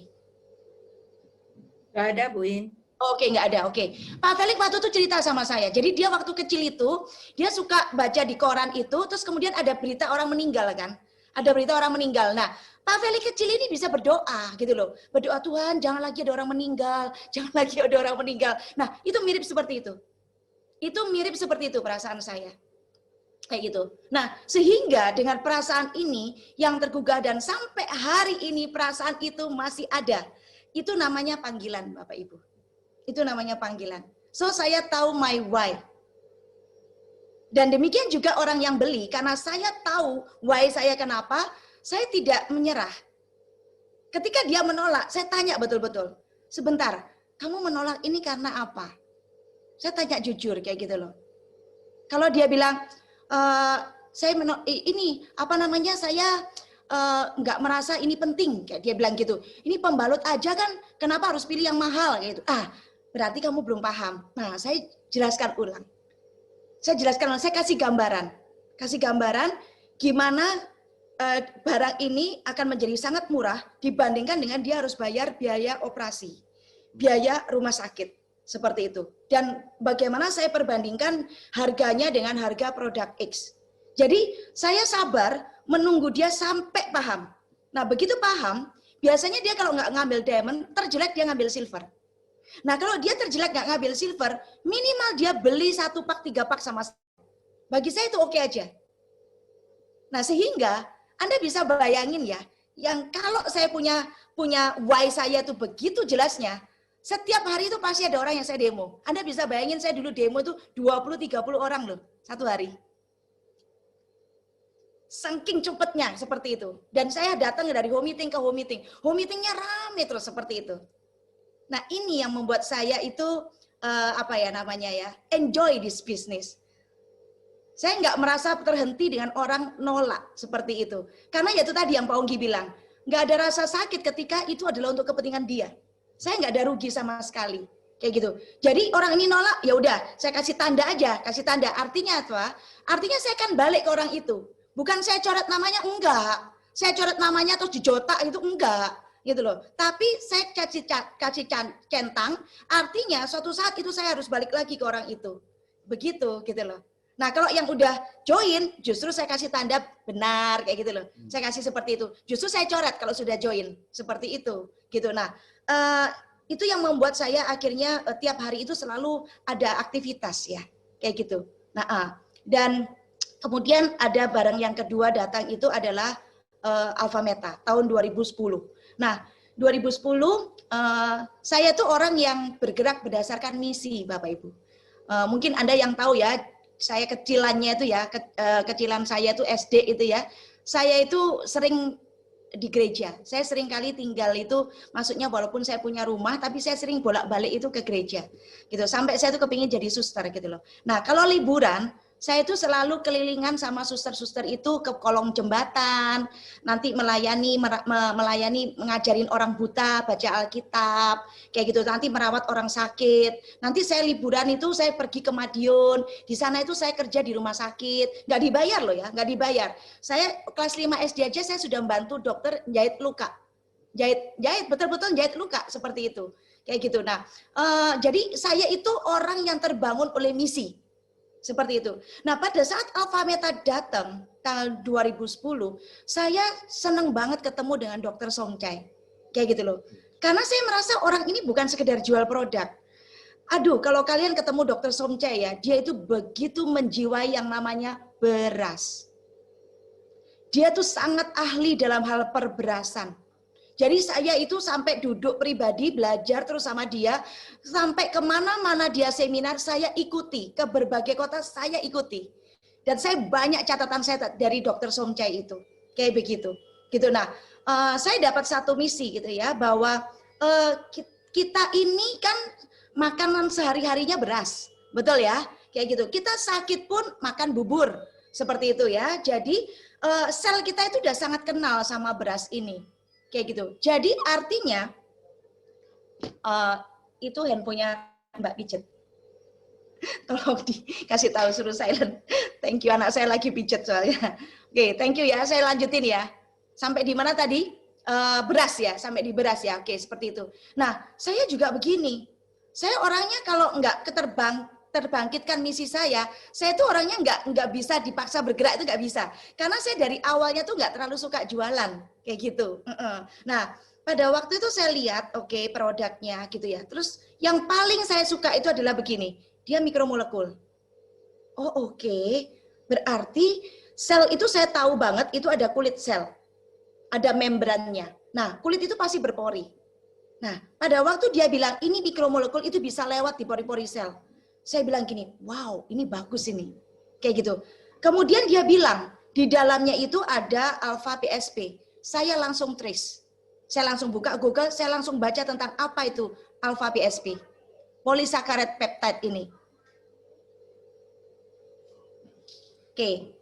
Speaker 2: Nggak ada, Bu In.
Speaker 3: Oke, nggak ada. Oke. Pak Felix waktu itu cerita sama saya. Jadi dia waktu kecil itu, dia suka baca di koran itu, terus kemudian ada berita orang meninggal kan. Ada berita orang meninggal. Nah, Pak Felix kecil ini bisa berdoa gitu loh. Berdoa, Tuhan jangan lagi ada orang meninggal. Jangan lagi ada orang meninggal. Nah, itu mirip seperti itu. Itu mirip seperti itu perasaan saya. Kayak gitu. Nah, sehingga dengan perasaan ini yang tergugah dan sampai hari ini perasaan itu masih ada. Itu namanya panggilan, Bapak Ibu. Itu namanya panggilan. So, saya tahu my why. Dan demikian juga orang yang beli, karena saya tahu why saya kenapa, saya tidak menyerah. Ketika dia menolak, saya tanya betul-betul. Sebentar, kamu menolak ini karena apa? Saya tanya jujur kayak gitu loh. Kalau dia bilang, ini apa namanya, saya nggak merasa ini penting, kayak dia bilang gitu. Ini pembalut aja kan, kenapa harus pilih yang mahal kayak gitu. Berarti kamu belum paham. Nah, saya jelaskan ulang. Saya kasih gambaran gimana barang ini akan menjadi sangat murah dibandingkan dengan dia harus bayar biaya operasi, biaya rumah sakit, seperti itu. Dan bagaimana saya perbandingkan harganya dengan harga produk X. Jadi saya sabar menunggu dia sampai paham. Nah, begitu paham, biasanya dia kalau nggak ngambil diamond, terjelek dia ngambil silver. Nah, kalau dia terjelek nggak ngambil silver, minimal dia beli 1 pak, 3 pak sama saya. Bagi saya itu oke aja. Nah, sehingga Anda bisa bayangin ya, yang kalau saya punya why saya itu begitu jelasnya, setiap hari itu pasti ada orang yang saya demo. Anda bisa bayangin saya dulu demo itu 20-30 orang loh, satu hari. Saking cepatnya seperti itu. Dan saya datang dari home meeting ke home meeting. Home meetingnya rame terus seperti itu. Nah, ini yang membuat saya itu enjoy this business. Saya nggak merasa terhenti dengan orang nolak seperti itu. Karena ya itu tadi yang Pak Onggi bilang, nggak ada rasa sakit ketika itu adalah untuk kepentingan dia. Saya nggak ada rugi sama sekali. Kayak gitu. Jadi orang ini nolak, ya udah, saya kasih tanda aja, kasih tanda. Artinya apa? Artinya saya akan balik ke orang itu. Bukan saya coret namanya, enggak. Saya coret namanya terus dijotak itu enggak, gitu loh. Tapi saya kasih centang, artinya suatu saat itu saya harus balik lagi ke orang itu. Begitu, gitu loh. Nah, kalau yang udah join, justru saya kasih tanda benar, kayak gitu loh. Saya kasih seperti itu. Justru saya coret kalau sudah join, seperti itu. Gitu. Nah, itu yang membuat saya akhirnya tiap hari itu selalu ada aktivitas ya, kayak gitu. Nah, dan kemudian ada barang yang kedua datang itu adalah Alpha Meta tahun 2010. Nah, 2010 saya tuh orang yang bergerak berdasarkan misi, Bapak Ibu. Mungkin Anda yang tahu ya, saya kecilannya itu ya, kecilan saya itu SD itu ya. Saya itu sering di gereja. Saya sering kali tinggal itu, maksudnya walaupun saya punya rumah, tapi saya sering bolak-balik itu ke gereja. Gitu. Sampai saya tuh kepingin jadi suster gitu loh. Nah, kalau liburan, saya itu selalu kelilingan sama suster-suster itu ke kolong jembatan, nanti melayani mengajarin orang buta baca Alkitab, kayak gitu. Nanti merawat orang sakit. Nanti saya liburan itu saya pergi ke Madiun, di sana itu saya kerja di rumah sakit, nggak dibayar loh ya, nggak dibayar. Saya kelas 5 SD aja saya sudah membantu dokter jahit luka, jahit betul-betul jahit luka seperti itu, kayak gitu. Nah, jadi saya itu orang yang terbangun oleh misi. Seperti itu. Nah, pada saat Alpha Meta datang tahun 2010, saya senang banget ketemu dengan Dr. Songchai. Kayak gitu loh. Karena saya merasa orang ini bukan sekedar jual produk. Aduh, kalau kalian ketemu Dr. Songchai ya, dia itu begitu menjiwai yang namanya beras. Dia tuh sangat ahli dalam hal perberasan. Jadi saya itu sampai duduk pribadi belajar terus sama dia, sampai kemana-mana dia seminar saya ikuti, ke berbagai kota saya ikuti. Dan saya banyak catatan saya dari Dr. Songchai itu, kayak begitu. Gitu. Nah, saya dapat satu misi gitu ya, bahwa kita ini kan makanan sehari-harinya beras, betul ya? Kayak gitu. Kita sakit pun makan bubur, seperti itu ya. Jadi sel kita itu udah sangat kenal sama beras ini. Kayak gitu. Jadi artinya itu handphonenya Mbak Pijet. Tolong dikasih tahu, suruh silent. Thank you, anak saya lagi pijet soalnya. Oke, thank you ya. Saya lanjutin ya. Sampai di mana tadi? Beras ya, sampai di beras ya. Oke, seperti itu. Nah, saya juga begini. Saya orangnya kalau nggak terbangkitkan misi saya tuh orangnya nggak bisa dipaksa bergerak, itu nggak bisa. Karena saya dari awalnya tuh nggak terlalu suka jualan, kayak gitu. Nah, pada waktu itu saya lihat, oke, produknya gitu ya. Terus yang paling saya suka itu adalah begini, dia mikromolekul. Oh oke, berarti sel itu saya tahu banget itu ada kulit sel, ada membrannya. Nah, kulit itu pasti berpori. Nah, pada waktu dia bilang ini mikromolekul itu bisa lewat di pori-pori sel. Saya bilang gini, wow, ini bagus ini. Kayak gitu. Kemudian dia bilang, di dalamnya itu ada alpha PSP. Saya langsung trace. Saya langsung buka Google, saya langsung baca tentang apa itu alpha PSP. Polysaccharide peptide ini. Oke.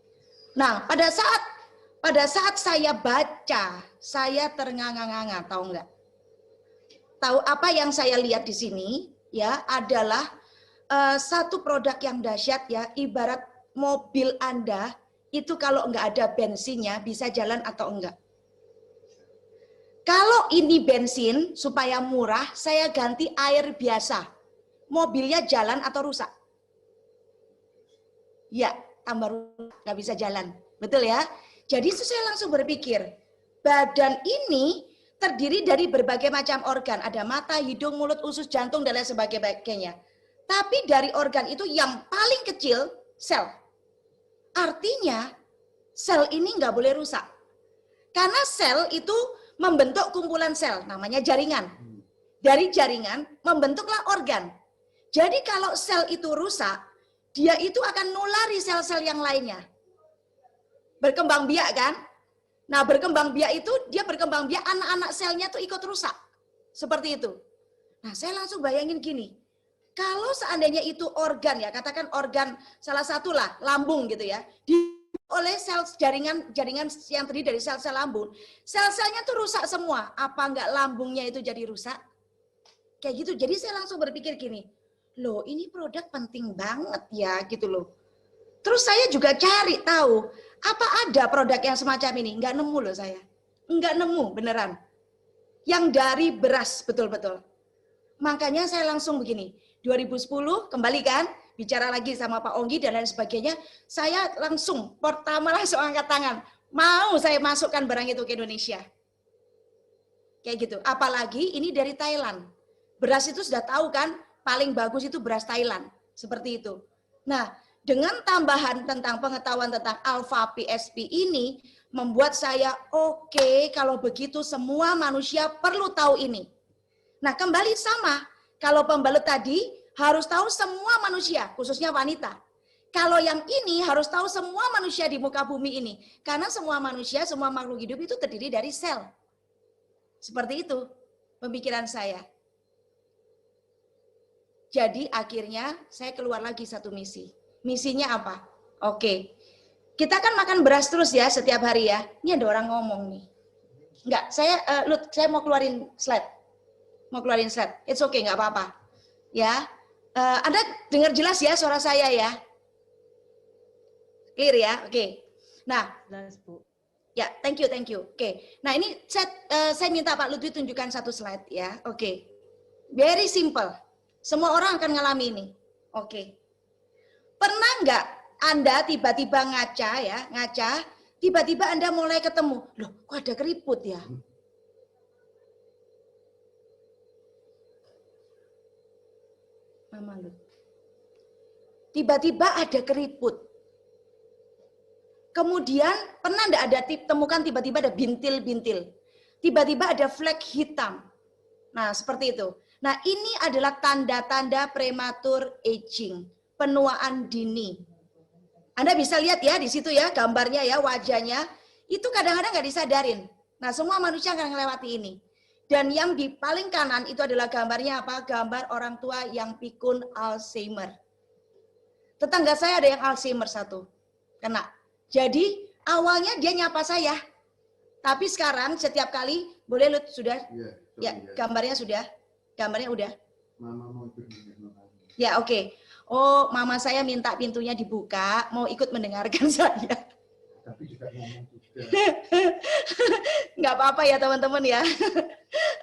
Speaker 3: Nah, pada saat saya baca, saya ternganga-nganga, tahu nggak? Tahu apa yang saya lihat di sini ya adalah satu produk yang dahsyat ya, ibarat mobil Anda itu kalau nggak ada bensinnya bisa jalan atau enggak. Kalau ini bensin supaya murah, saya ganti air biasa. Mobilnya jalan atau rusak? Ya, tambah rusak, nggak bisa jalan. Betul ya? Jadi itu saya langsung berpikir, badan ini terdiri dari berbagai macam organ. Ada mata, hidung, mulut, usus, jantung, dan lain sebagainya. Tapi dari organ itu yang paling kecil, sel. Artinya, sel ini nggak boleh rusak. Karena sel itu membentuk kumpulan sel, namanya jaringan. Dari jaringan membentuklah organ. Jadi kalau sel itu rusak, dia itu akan nulari sel-sel yang lainnya. Berkembang biak kan? Nah berkembang biak itu, dia berkembang biak, anak-anak selnya tuh ikut rusak. Seperti itu. Nah saya langsung bayangin gini, kalau seandainya itu organ ya, katakan organ salah satu lah, lambung gitu ya, oleh sel jaringan yang terdiri dari sel-sel lambung, sel-selnya tuh rusak semua. Apa enggak lambungnya itu jadi rusak? Kayak gitu. Jadi saya langsung berpikir gini, loh ini produk penting banget ya gitu loh. Terus saya juga cari tahu, apa ada produk yang semacam ini? Enggak nemu loh saya. Enggak nemu beneran. Yang dari beras betul-betul. Makanya saya langsung begini, 2010 kembali kan, bicara lagi sama Pak Onggi dan lain sebagainya, saya langsung angkat tangan, mau saya masukkan barang itu ke Indonesia. Kayak gitu. Apalagi ini dari Thailand. Beras itu sudah tahu kan, paling bagus itu beras Thailand. Seperti itu. Nah, dengan tambahan tentang pengetahuan tentang alfa PSP ini, membuat saya oke, kalau begitu semua manusia perlu tahu ini. Nah, kembali sama, kalau pembalut tadi harus tahu semua manusia, khususnya wanita. Kalau yang ini harus tahu semua manusia di muka bumi ini. Karena semua manusia, semua makhluk hidup itu terdiri dari sel. Seperti itu pemikiran saya. Jadi akhirnya saya keluar lagi satu misi. Misinya apa? Oke, kita kan makan beras terus ya setiap hari ya. Ini ada orang ngomong nih. Enggak, saya mau keluarin slide. It's okay, nggak apa-apa. Ya, Anda dengar jelas ya suara saya ya? Clear ya? Oke. Nah,
Speaker 1: Jelas, Bu.
Speaker 3: ya, thank you. Oke. Nah, ini saya minta Pak Lutfi tunjukkan satu slide ya. Oke. Very simple. Semua orang akan ngalami ini. Oke. Pernah nggak Anda tiba-tiba ngaca, tiba-tiba Anda mulai ketemu, loh kok ada keriput ya? Mama lu. Tiba-tiba ada keriput. Kemudian pernah enggak ada temukan tiba-tiba ada bintil-bintil. Tiba-tiba ada flek hitam. Nah, seperti itu. Nah, ini adalah tanda-tanda prematur aging, penuaan dini. Anda bisa lihat ya di situ ya gambarnya ya, wajahnya. Itu kadang-kadang nggak disadarin. Nah, semua manusia akan melewati ini. Dan yang di paling kanan itu adalah gambarnya apa? Gambar orang tua yang pikun Alzheimer. Tetangga saya ada yang Alzheimer satu. Kena. Jadi awalnya dia nyapa saya. Tapi sekarang setiap kali, boleh Lut, sudah? Ya, gambarnya sudah. Gambarnya udah.
Speaker 4: Mama mau ikut.
Speaker 3: Ya, oke. Oh, mama saya minta pintunya dibuka, mau ikut mendengarkan saya.
Speaker 4: Tapi juga ngomong juga.
Speaker 3: Nggak apa-apa ya teman-teman ya.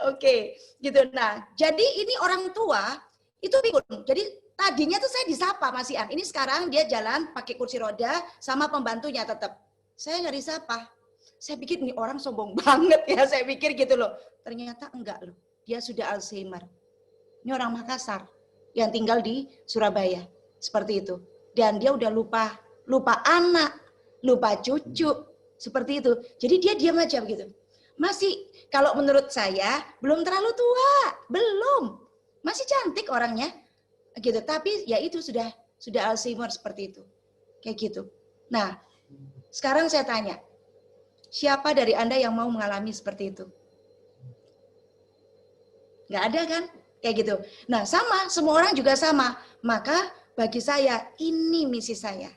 Speaker 3: Oke, gitu. Nah, jadi ini orang tua itu pikun. Jadi tadinya tuh saya disapa Mas Ian. Ini sekarang dia jalan pakai kursi roda sama pembantunya tetap. Saya nggak disapa. Saya pikir ini orang sombong banget ya. Saya pikir gitu loh. Ternyata enggak loh. Dia sudah Alzheimer. Ini orang Makassar yang tinggal di Surabaya. Seperti itu. Dan dia udah lupa anak, lupa cucu. Seperti itu. Jadi dia diam aja begitu. Masih, kalau menurut saya, belum terlalu tua. Belum. Masih cantik orangnya. Gitu. Tapi ya itu sudah Alzheimer seperti itu. Kayak gitu. Nah, sekarang saya tanya. Siapa dari Anda yang mau mengalami seperti itu? Nggak ada kan? Kayak gitu. Nah, sama. Semua orang juga sama. Maka bagi saya, ini misi saya.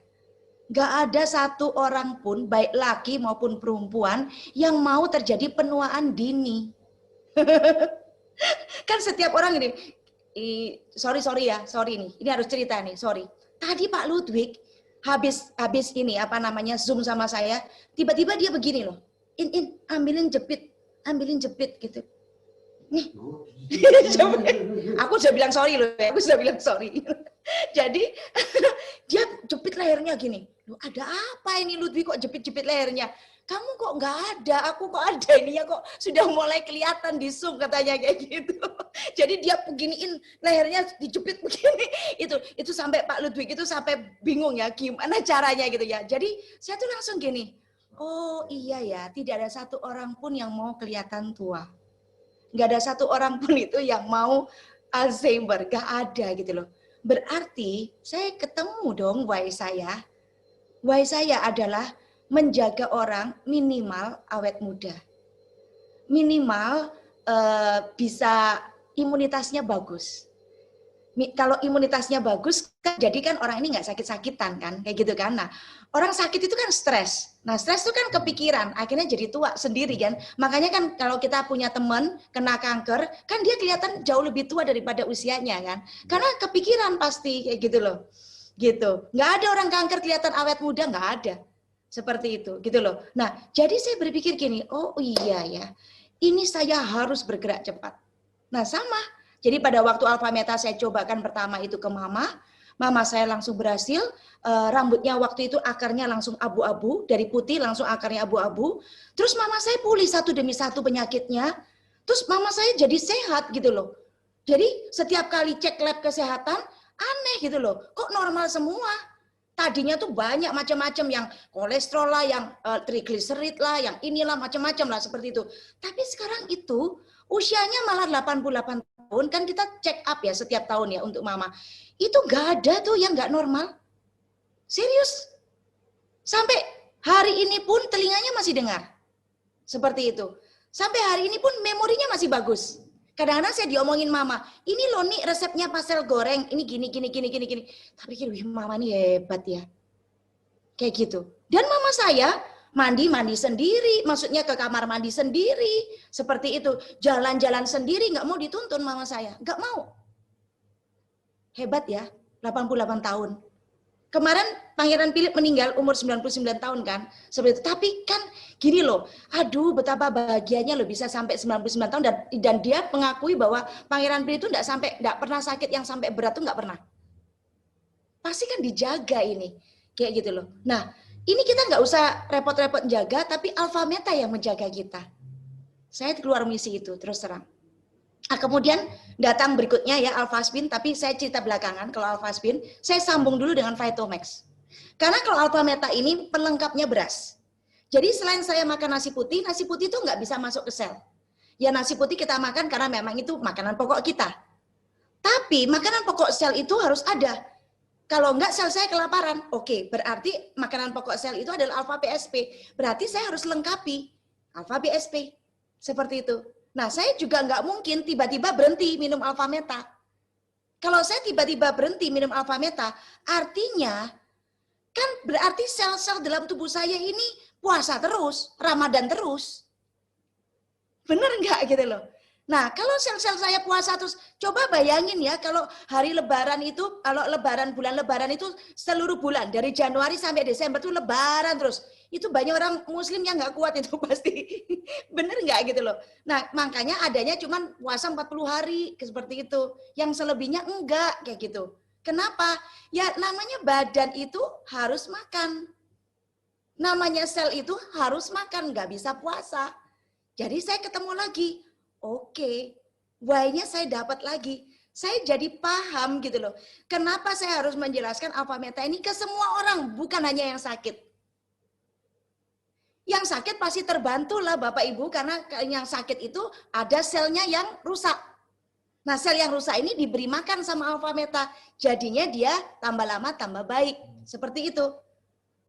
Speaker 3: Nggak ada satu orang pun, baik laki maupun perempuan, yang mau terjadi penuaan dini. Kan setiap orang ini, sorry nih, ini harus cerita nih, sorry. Tadi Pak Ludwig habis ini apa namanya Zoom sama saya, tiba-tiba dia begini loh, ambilin jepit gitu. Nih, aku sudah bilang sorry loh, aku sudah bilang sorry. Jadi dia jepit lehernya gini. Loh, ada apa ini Ludwig kok jepit-jepit lehernya? Kamu kok nggak ada, aku kok ada ini ya kok sudah mulai kelihatan di Zoom katanya kayak gitu. Jadi dia beginiin lehernya dijepit begini. Itu sampai Pak Ludwig itu sampai bingung ya gimana caranya gitu ya. Jadi saya tuh langsung gini, oh iya ya, tidak ada satu orang pun yang mau kelihatan tua. Nggak ada satu orang pun itu yang mau Alzheimer, nggak ada gitu loh. Berarti saya ketemu dong why saya. Why saya adalah menjaga orang minimal awet muda. Minimal bisa imunitasnya bagus. Kalau imunitasnya bagus, kan jadi kan orang ini nggak sakit-sakitan kan, kayak gitu kan. Nah, orang sakit itu kan stres. Nah, stres itu kan kepikiran, akhirnya jadi tua sendiri kan. Makanya kan kalau kita punya teman kena kanker, kan dia kelihatan jauh lebih tua daripada usianya kan. Karena kepikiran pasti kayak gitu loh. Gitu. Nggak ada orang kanker kelihatan awet muda, nggak ada. Seperti itu, gitu loh. Nah, jadi saya berpikir gini, oh iya ya, ini saya harus bergerak cepat. Nah, sama. Jadi pada waktu Alpha Meta saya cobakan pertama itu ke mama saya langsung berhasil, rambutnya waktu itu akarnya langsung abu-abu, dari putih langsung akarnya abu-abu, terus mama saya pulih satu demi satu penyakitnya, terus mama saya jadi sehat gitu loh. Jadi setiap kali cek lab kesehatan, aneh gitu loh, kok normal semua. Tadinya tuh banyak macam-macam yang kolesterol lah, yang trigliserid lah, yang inilah macam-macam lah seperti itu. Tapi sekarang itu usianya malah 88 tahun, kan kita check up ya setiap tahun ya untuk mama. Itu nggak ada tuh yang nggak normal. Serius. Sampai hari ini pun telinganya masih dengar. Seperti itu. Sampai hari ini pun memorinya masih bagus. Kadang-kadang saya diomongin mama, ini loh nih resepnya pastel goreng, ini gini. Tapi pikir, wih mama ini hebat ya. Kayak gitu. Dan mama saya mandi sendiri, maksudnya ke kamar mandi sendiri, seperti itu. Jalan-jalan sendiri, nggak mau dituntun mama saya, nggak mau. Hebat ya, 88 tahun. Kemarin Pangeran Philip meninggal umur 99 tahun kan, seperti itu. Tapi kan gini loh, aduh betapa bahagianya loh bisa sampai 99 tahun dan dia mengakui bahwa Pangeran Philip itu nggak pernah sakit yang sampai berat tuh nggak pernah. Pasti kan dijaga ini, kayak gitu loh. Nah, ini kita nggak usah repot-repot jaga, tapi Alpha Meta yang menjaga kita. Saya keluar misi itu, terus terang. Nah, kemudian datang berikutnya ya Alpha Spin, tapi saya cerita belakangan kalau Alpha Spin, saya sambung dulu dengan Vitomax. Karena kalau Alpha Meta ini pelengkapnya beras. Jadi selain saya makan nasi putih itu nggak bisa masuk ke sel. Ya nasi putih kita makan karena memang itu makanan pokok kita. Tapi makanan pokok sel itu harus ada. Kalau enggak sel saya kelaparan. Oke, berarti makanan pokok sel itu adalah alfa BSP. Berarti saya harus lengkapi alfa BSP. Seperti itu. Nah, saya juga enggak mungkin tiba-tiba berhenti minum alfa meta. Kalau saya tiba-tiba berhenti minum alfa meta, artinya kan berarti sel-sel dalam tubuh saya ini puasa terus, Ramadan terus. Bener enggak gitu loh? Nah, kalau sel-sel saya puasa terus, coba bayangin ya kalau hari lebaran itu, kalau bulan lebaran itu seluruh bulan, dari Januari sampai Desember itu lebaran terus. Itu banyak orang muslim yang nggak kuat itu pasti. Bener nggak gitu loh. Nah, makanya adanya cuma puasa 40 hari, seperti itu. Yang selebihnya enggak, kayak gitu. Kenapa? Ya namanya badan itu harus makan. Namanya sel itu harus makan, nggak bisa puasa. Jadi saya ketemu lagi. Oke, why-nya saya dapat lagi. Saya jadi paham gitu loh. Kenapa saya harus menjelaskan alfa meta ini ke semua orang, bukan hanya yang sakit. Yang sakit pasti terbantu lah Bapak Ibu, karena yang sakit itu ada selnya yang rusak. Nah sel yang rusak ini diberi makan sama alfa meta. Jadinya dia tambah lama tambah baik. Seperti itu.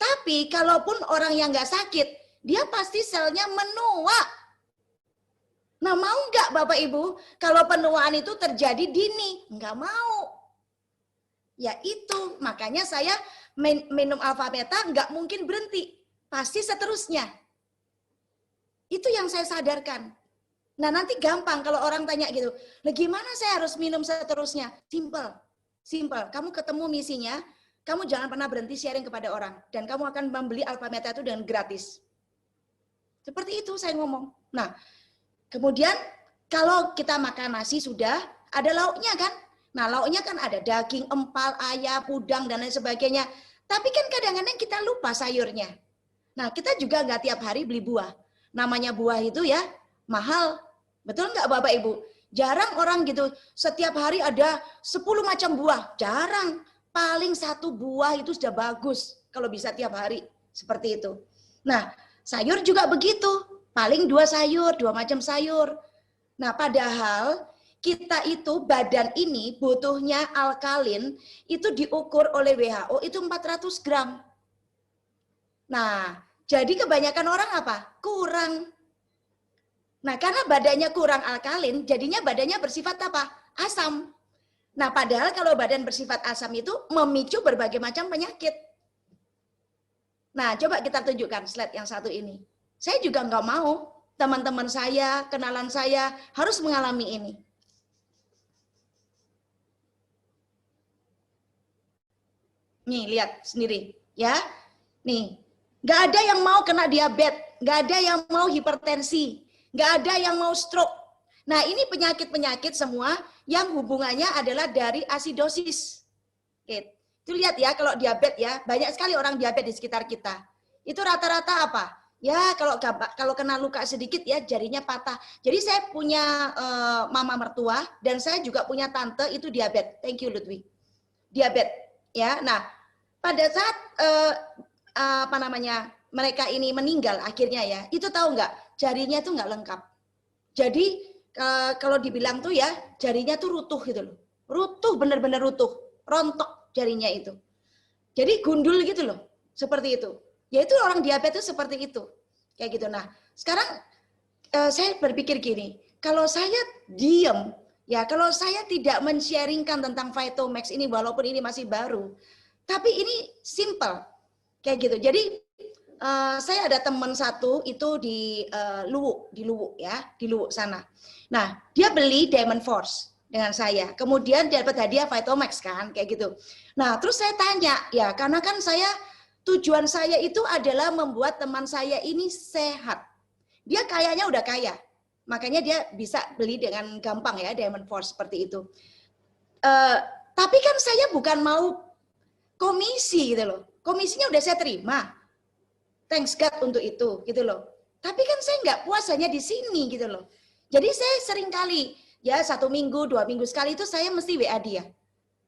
Speaker 3: Tapi kalaupun orang yang nggak sakit, dia pasti selnya menua. Nah mau nggak Bapak Ibu kalau penuaan itu terjadi dini? Nggak mau. Ya itu, makanya saya minum alfa beta nggak mungkin berhenti, pasti seterusnya. Itu yang saya sadarkan. Nah nanti gampang kalau orang tanya gitu, nah gimana saya harus minum seterusnya? Simple. Kamu ketemu misinya, kamu jangan pernah berhenti sharing kepada orang. Dan kamu akan membeli alfa beta itu dengan gratis. Seperti itu saya ngomong. Nah kemudian kalau kita makan nasi sudah, ada lauknya kan? Nah lauknya kan ada daging, empal, ayam, udang, dan lain sebagainya. Tapi kan kadang-kadang kita lupa sayurnya. Nah kita juga nggak tiap hari beli buah. Namanya buah itu ya mahal. Betul nggak Bapak Ibu? Jarang orang gitu, setiap hari ada 10 macam buah. Jarang. Paling 1 buah itu sudah bagus. Kalau bisa tiap hari. Seperti itu. Nah sayur juga begitu. Paling 2 sayur, 2 macam sayur. Nah padahal kita itu badan ini butuhnya alkalin itu diukur oleh WHO itu 400 gram. Nah, jadi kebanyakan orang apa? Kurang. Nah, karena badannya kurang alkalin, jadinya badannya bersifat apa? Asam. Nah, padahal kalau badan bersifat asam itu memicu berbagai macam penyakit. Nah, coba kita tunjukkan slide yang satu ini. Saya juga nggak mau teman-teman saya, kenalan saya harus mengalami ini. Nih, lihat sendiri, ya. Nih, nggak ada yang mau kena diabetes, nggak ada yang mau hipertensi, nggak ada yang mau stroke. Nah, ini penyakit-penyakit semua yang hubungannya adalah dari asidosis. Oke, itu lihat ya, kalau diabetes ya, banyak sekali orang diabetes di sekitar kita. Itu rata-rata apa? Ya, kalau kena luka sedikit ya, jarinya patah. Jadi saya punya mama mertua dan saya juga punya tante itu diabetes. Thank you Ludwig. Diabetes. Ya, nah pada saat mereka ini meninggal akhirnya ya, itu tahu nggak jarinya itu nggak lengkap. Jadi kalau dibilang tuh ya jarinya tuh rutuh gitu loh, rutuh bener-bener rutuh, rontok jarinya itu. Jadi gundul gitu loh, seperti itu. Yaitu orang diabetes seperti itu, kayak gitu. Nah sekarang saya berpikir gini, kalau saya diem. Ya, kalau saya tidak men-sharingkan tentang Vitomax ini, walaupun ini masih baru, tapi ini simple, kayak gitu. Jadi saya ada teman satu itu di Luwu ya, di Luwu sana. Nah, dia beli Diamond Force dengan saya. Kemudian dia dapat hadiah Vitomax kan, kayak gitu. Nah, terus saya tanya, ya karena kan tujuan saya itu adalah membuat teman saya ini sehat. Dia kayaknya udah kaya. Makanya dia bisa beli dengan gampang ya Diamond Force seperti itu. Tapi kan saya bukan mau komisi gitu loh. Komisinya udah saya terima. Thanks God untuk itu gitu loh. Tapi kan saya nggak puas hanya di sini gitu loh. Jadi saya sering kali ya 1 minggu, 2 minggu sekali itu saya mesti WA dia.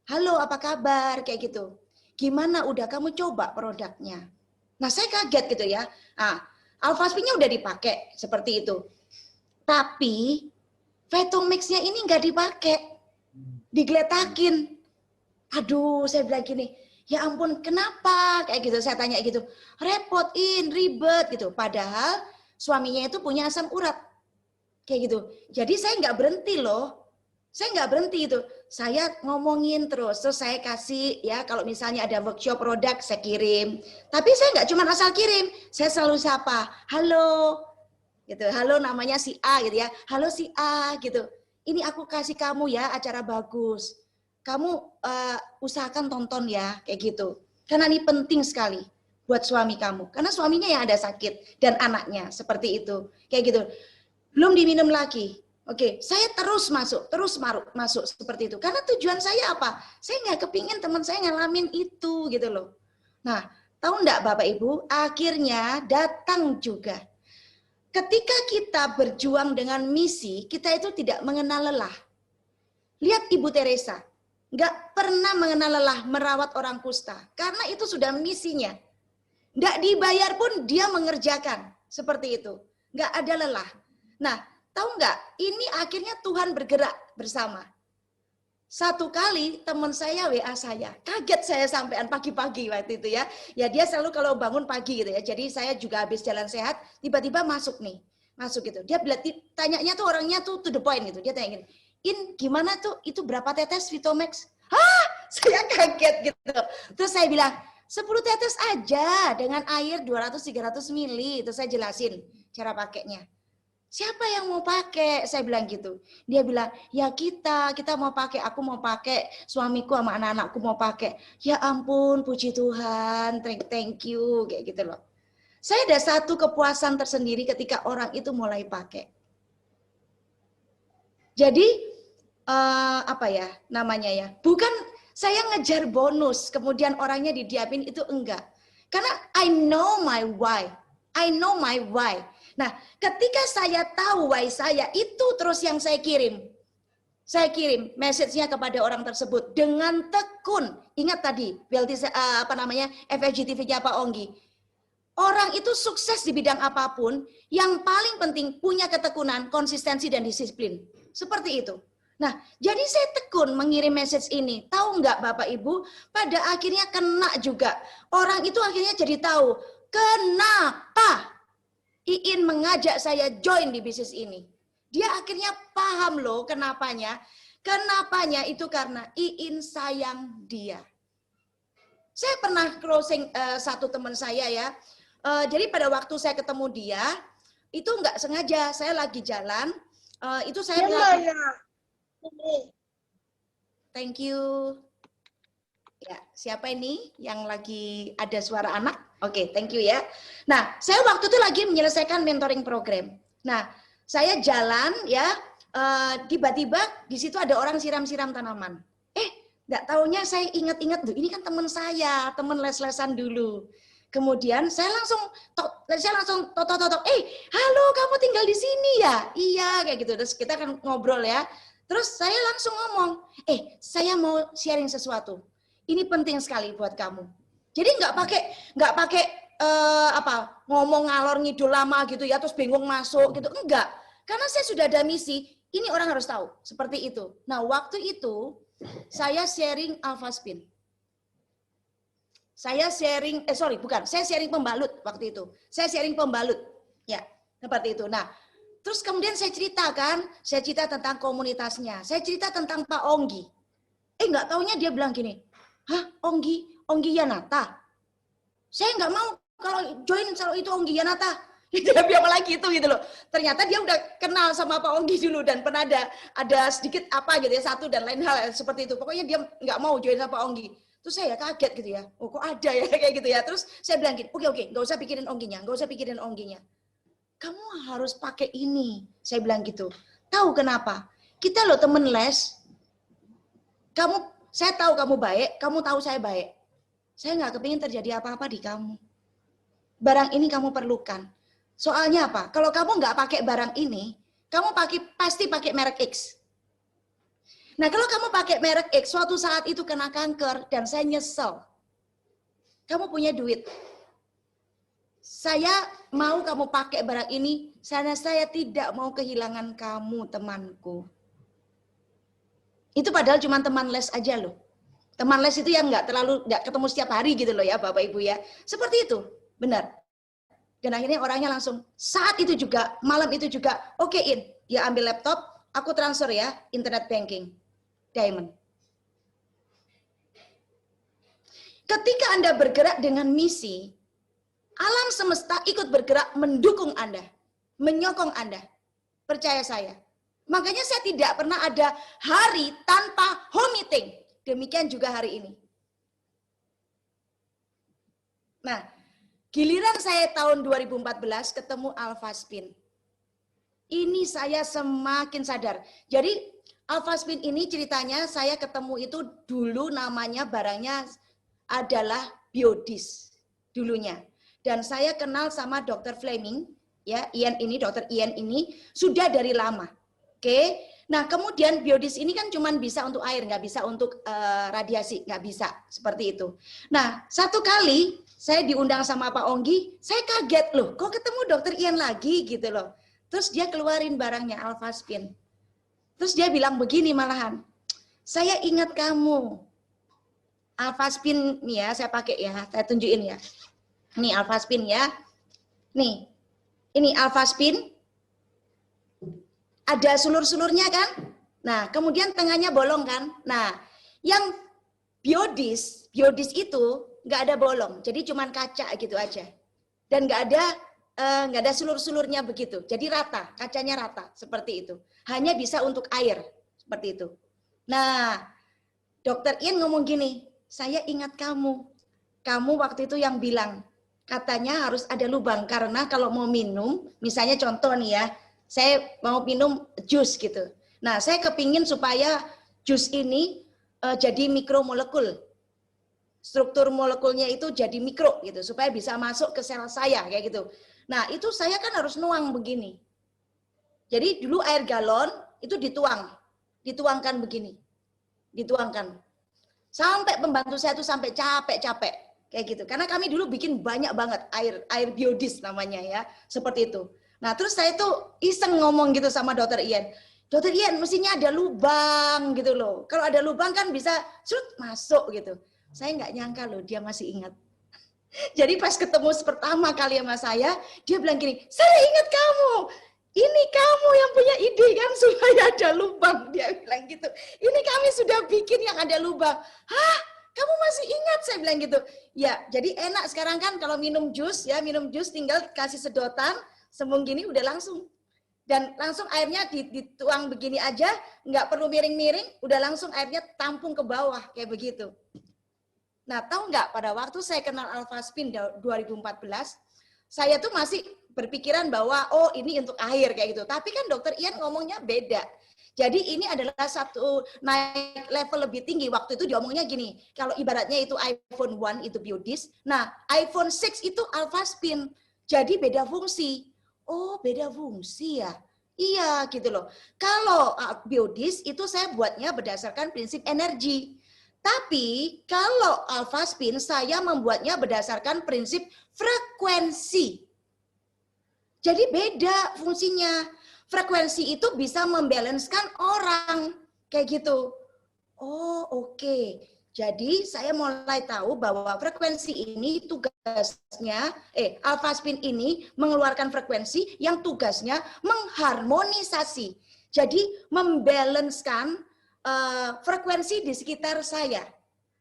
Speaker 3: Halo apa kabar kayak gitu. Gimana udah kamu coba produknya? Nah saya kaget gitu ya. Nah, Alphaspin-nya udah dipakai seperti itu. Tapi Vitomax-nya ini nggak dipakai, digeletakin. Aduh, saya bilang gini, ya ampun, kenapa? Kayak gitu, saya tanya gitu, repotin, ribet gitu. Padahal suaminya itu punya asam urat, kayak gitu. Jadi saya nggak berhenti loh, saya nggak berhenti itu. Saya ngomongin terus saya kasih ya kalau misalnya ada workshop produk saya kirim. Tapi saya nggak cuma asal kirim, saya selalu sapa, halo. Gitu, halo namanya si A gitu ya, halo si A gitu, ini aku kasih kamu ya acara bagus, kamu usahakan tonton ya kayak gitu, karena ini penting sekali buat suami kamu, karena suaminya yang ada sakit dan anaknya seperti itu, kayak gitu, belum diminum lagi, oke, saya terus masuk seperti itu, karena tujuan saya apa? Saya nggak kepingin teman saya ngalamin itu gitu loh. Nah, tahu nggak Bapak Ibu, akhirnya datang juga. Ketika kita berjuang dengan misi, kita itu tidak mengenal lelah. Lihat Ibu Teresa, nggak pernah mengenal lelah merawat orang kusta, karena itu sudah misinya. Nggak dibayar pun dia mengerjakan, seperti itu. Nggak ada lelah. Nah, tahu nggak, ini akhirnya Tuhan bergerak bersama. Satu kali teman saya WA saya, kaget saya sampean pagi-pagi waktu itu ya. Ya dia selalu kalau bangun pagi gitu ya. Jadi saya juga habis jalan sehat, tiba-tiba masuk gitu. Dia tanyanya tuh orangnya tuh to the point gitu. Dia tanya gini, In gimana tuh itu berapa tetes Vitomax? Hah, saya kaget gitu. Terus saya bilang, 10 tetes aja dengan air 200-300 ml. Itu saya jelasin cara pakainya. Siapa yang mau pakai? Saya bilang gitu. Dia bilang, ya kita mau pakai, aku mau pakai, suamiku sama anak-anakku mau pakai. Ya ampun, puji Tuhan, thank you, kayak gitu loh. Saya ada satu kepuasan tersendiri ketika orang itu mulai pakai. Jadi, apa ya namanya ya, bukan saya ngejar bonus, kemudian orangnya didiamin, itu enggak. Karena I know my why. I know my why. Nah, ketika saya tahu why saya, itu terus yang saya kirim. Saya kirim message-nya kepada orang tersebut dengan tekun. Ingat tadi, FGTV-nya Pak Onggi. Orang itu sukses di bidang apapun, yang paling penting punya ketekunan, konsistensi, dan disiplin. Seperti itu. Nah, jadi saya tekun mengirim message ini. Tahu nggak Bapak Ibu, pada akhirnya kena juga. Orang itu akhirnya jadi tahu, kenapa Iin mengajak saya join di bisnis ini. Dia akhirnya paham loh kenapanya. Kenapanya itu karena Iin sayang dia. Saya pernah closing satu teman saya ya. Jadi pada waktu saya ketemu dia, itu nggak sengaja, saya lagi jalan, itu saya bilang, thank you. Ya, siapa ini yang lagi ada suara anak? Oke, thank you ya. Nah, saya waktu itu lagi menyelesaikan mentoring program. Nah, saya jalan ya, tiba-tiba di situ ada orang siram-siram tanaman. Nggak taunya saya ingat-ingat, ini kan teman saya, teman les-lesan dulu. Kemudian saya langsung totok, halo, kamu tinggal di sini ya? Iya, kayak gitu. Terus kita kan ngobrol ya. Terus saya langsung ngomong, saya mau sharing sesuatu. Ini penting sekali buat kamu. Jadi nggak pakai ngomong ngalor ngidul lama gitu ya, terus bingung masuk gitu. Enggak. Karena saya sudah ada misi, ini orang harus tahu. Seperti itu. Nah, waktu itu saya sharing Alphaspin. Saya sharing pembalut waktu itu. Saya sharing pembalut. Ya, seperti itu. Nah, terus kemudian saya cerita tentang komunitasnya. Saya cerita tentang Pak Onggi. Nggak taunya dia bilang gini, hah, Onggi Yanata? Saya nggak mau kalau join kalau itu Onggi Yanata. Dia bilang lagi itu gitu loh. Ternyata dia udah kenal sama Pak Onggi dulu dan pernah ada sedikit apa gitu ya, satu dan lain hal seperti itu. Pokoknya dia nggak mau join sama Pak Onggi. Terus saya kaget gitu ya, kok ada ya kayak gitu ya. Terus saya bilang gini, oke, nggak usah pikirin Ongginya. Kamu harus pakai ini, saya bilang gitu. Tahu kenapa? Kita loh temen les. Saya tahu kamu baik, kamu tahu saya baik. Saya nggak kepingin terjadi apa-apa di kamu. Barang ini kamu perlukan. Soalnya apa? Kalau kamu nggak pakai barang ini, kamu pasti pakai merek X. Nah, kalau kamu pakai merek X, suatu saat itu kena kanker dan saya nyesel. Kamu punya duit. Saya mau kamu pakai barang ini, karena saya tidak mau kehilangan kamu, temanku. Itu padahal cuma teman les aja loh. Teman les itu yang nggak ketemu setiap hari gitu loh ya, Bapak Ibu ya. Seperti itu, benar. Dan akhirnya orangnya langsung, saat itu juga, malam itu juga, okein, dia ambil laptop, aku transfer ya, internet banking. Diamond. Ketika Anda bergerak dengan misi, alam semesta ikut bergerak mendukung Anda, menyokong Anda. Percaya saya. Makanya saya tidak pernah ada hari tanpa home meeting. Demikian juga hari ini. Nah, giliran saya tahun 2014 ketemu Alphaspin. Ini saya semakin sadar. Jadi Alphaspin ini ceritanya saya ketemu itu dulu namanya barangnya adalah Biodis dulunya. Dan saya kenal sama Dr. Fleming, ya, Dr. Ian ini sudah dari lama. Oke. Nah, kemudian Biodis ini kan cuma bisa untuk air, nggak bisa untuk radiasi, nggak bisa seperti itu. Nah, satu kali saya diundang sama Pak Onggi, saya kaget loh, kok ketemu Dr. Ian lagi gitu loh. Terus dia keluarin barangnya Alphaspin. Terus dia bilang begini malahan, saya ingat kamu. Alphaspin nih ya, saya pakai ya, saya tunjukin ya. Nih Alphaspin ya. Nih, ini Alphaspin. Ada sulur-sulurnya kan? Nah, kemudian tengahnya bolong kan? Nah, yang Biodis itu nggak ada bolong, jadi cuman kaca gitu aja. Dan nggak ada sulur-sulurnya begitu. Jadi rata, kacanya rata seperti itu. Hanya bisa untuk air seperti itu. Nah, Dokter Ian ngomong gini, saya ingat kamu. Kamu waktu itu yang bilang katanya harus ada lubang karena kalau mau minum, misalnya contoh nih ya, saya mau minum jus gitu. Nah, saya kepingin supaya jus ini jadi mikromolekul. Struktur molekulnya itu jadi mikro gitu supaya bisa masuk ke sel saya kayak gitu. Nah, itu saya kan harus nuang begini. Jadi dulu air galon itu dituangkan begini. Dituangkan. Sampai pembantu saya itu sampai capek-capek kayak gitu. Karena kami dulu bikin banyak banget air biodis namanya ya, seperti itu. Nah, terus saya tuh iseng ngomong gitu sama Dokter Ian. Dokter Ian, mestinya ada lubang gitu loh. Kalau ada lubang kan bisa masuk gitu. Saya nggak nyangka loh dia masih ingat. Jadi pas ketemu pertama kali sama saya, dia bilang gini, saya ingat kamu. Ini kamu yang punya ide kan supaya ada lubang. Dia bilang gitu. Ini kami sudah bikin yang ada lubang. Hah? Kamu masih ingat? Saya bilang gitu. Ya, jadi enak sekarang kan kalau minum jus tinggal kasih sedotan, sembung gini udah langsung. Dan langsung airnya dituang begini aja, nggak perlu miring-miring, udah langsung airnya tampung ke bawah, kayak begitu. Nah, tahu nggak pada waktu saya kenal Alphaspin 2014, saya tuh masih berpikiran bahwa oh ini untuk air kayak gitu. Tapi kan Dokter Ian ngomongnya beda. Jadi ini adalah satu naik level lebih tinggi. Waktu itu diomongnya gini, kalau ibaratnya itu iPhone 1 itu biodis, nah iPhone 6 itu Alphaspin. Jadi beda fungsi. Oh, beda fungsi ya. Iya gitu loh. Kalau biodis itu saya buatnya berdasarkan prinsip energi. Tapi kalau Alphaspin saya membuatnya berdasarkan prinsip frekuensi. Jadi beda fungsinya. Frekuensi itu bisa membalanskan orang. Kayak gitu. Oh, oke. Jadi saya mulai tahu bahwa frekuensi ini tugasnya, Alphaspin ini mengeluarkan frekuensi yang tugasnya mengharmonisasi. Jadi membalanskan frekuensi di sekitar saya.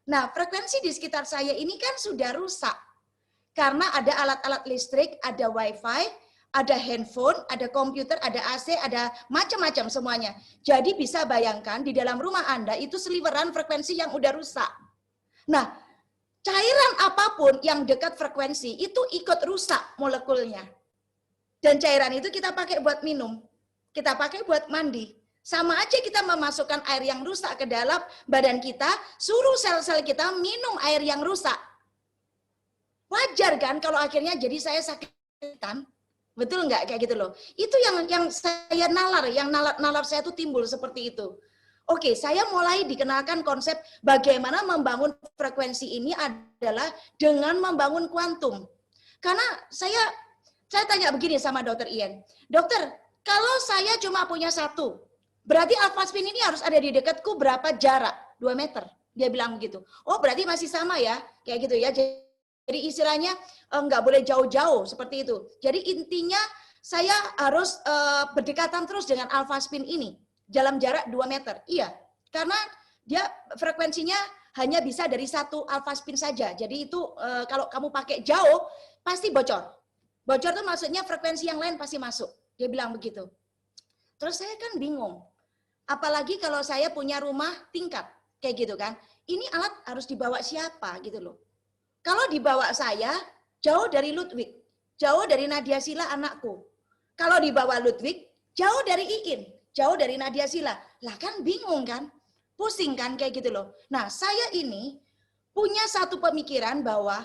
Speaker 3: Nah, frekuensi di sekitar saya ini kan sudah rusak. Karena ada alat-alat listrik, ada wifi, ada handphone, ada komputer, ada AC, ada macam-macam semuanya. Jadi bisa bayangkan di dalam rumah Anda itu seliweran frekuensi yang udah rusak. Nah, cairan apapun yang dekat frekuensi itu ikut rusak molekulnya. Dan cairan itu kita pakai buat minum, kita pakai buat mandi. Sama aja kita memasukkan air yang rusak ke dalam badan kita, suruh sel-sel kita minum air yang rusak. Wajar kan kalau akhirnya jadi saya sakitan? Betul nggak kayak gitu loh? Itu yang saya nalar, yang nalar saya itu timbul seperti itu. Oke, saya mulai dikenalkan konsep bagaimana membangun frekuensi ini adalah dengan membangun kuantum. Karena saya tanya begini sama Dokter Ian, dokter, kalau saya cuma punya satu, berarti Alphaspin ini harus ada di dekatku berapa jarak? 2 meter. Dia bilang begitu. Oh, berarti masih sama ya, kayak gitu ya. Jadi istilahnya nggak boleh jauh-jauh seperti itu. Jadi intinya saya harus berdekatan terus dengan Alphaspin ini dalam jarak 2 meter. Iya, karena dia frekuensinya hanya bisa dari satu Alphaspin saja. Jadi itu kalau kamu pakai jauh pasti bocor. Bocor itu maksudnya frekuensi yang lain pasti masuk. Dia bilang begitu. Terus saya kan bingung. Apalagi kalau saya punya rumah tingkat kayak gitu kan. Ini alat harus dibawa siapa gitu loh. Kalau dibawa saya, jauh dari Ludwig, jauh dari Nadia Sila anakku. Kalau dibawa Ludwig, jauh dari Iin, jauh dari Nadia Sila. Lah kan bingung kan? Pusing kan kayak gitu loh. Nah, saya ini punya satu pemikiran bahwa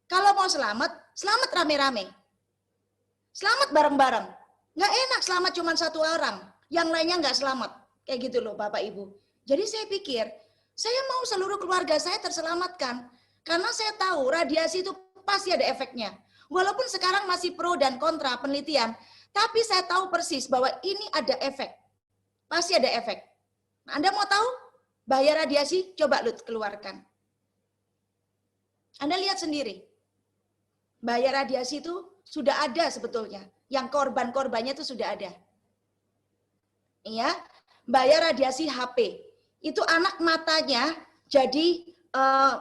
Speaker 3: kalau mau selamat, selamat rame-rame. Selamat bareng-bareng. Nggak enak selamat cuma satu orang, yang lainnya nggak selamat. Kayak gitu loh Bapak Ibu. Jadi saya pikir, saya mau seluruh keluarga saya terselamatkan. Karena saya tahu radiasi itu pasti ada efeknya. Walaupun sekarang masih pro dan kontra penelitian, tapi saya tahu persis bahwa ini ada efek. Pasti ada efek. Nah, Anda mau tahu bahaya radiasi? Coba Lut keluarkan. Anda lihat sendiri. Bahaya radiasi itu sudah ada sebetulnya. Yang korban-korbannya itu sudah ada. Iya, bahaya radiasi HP. Itu anak matanya jadi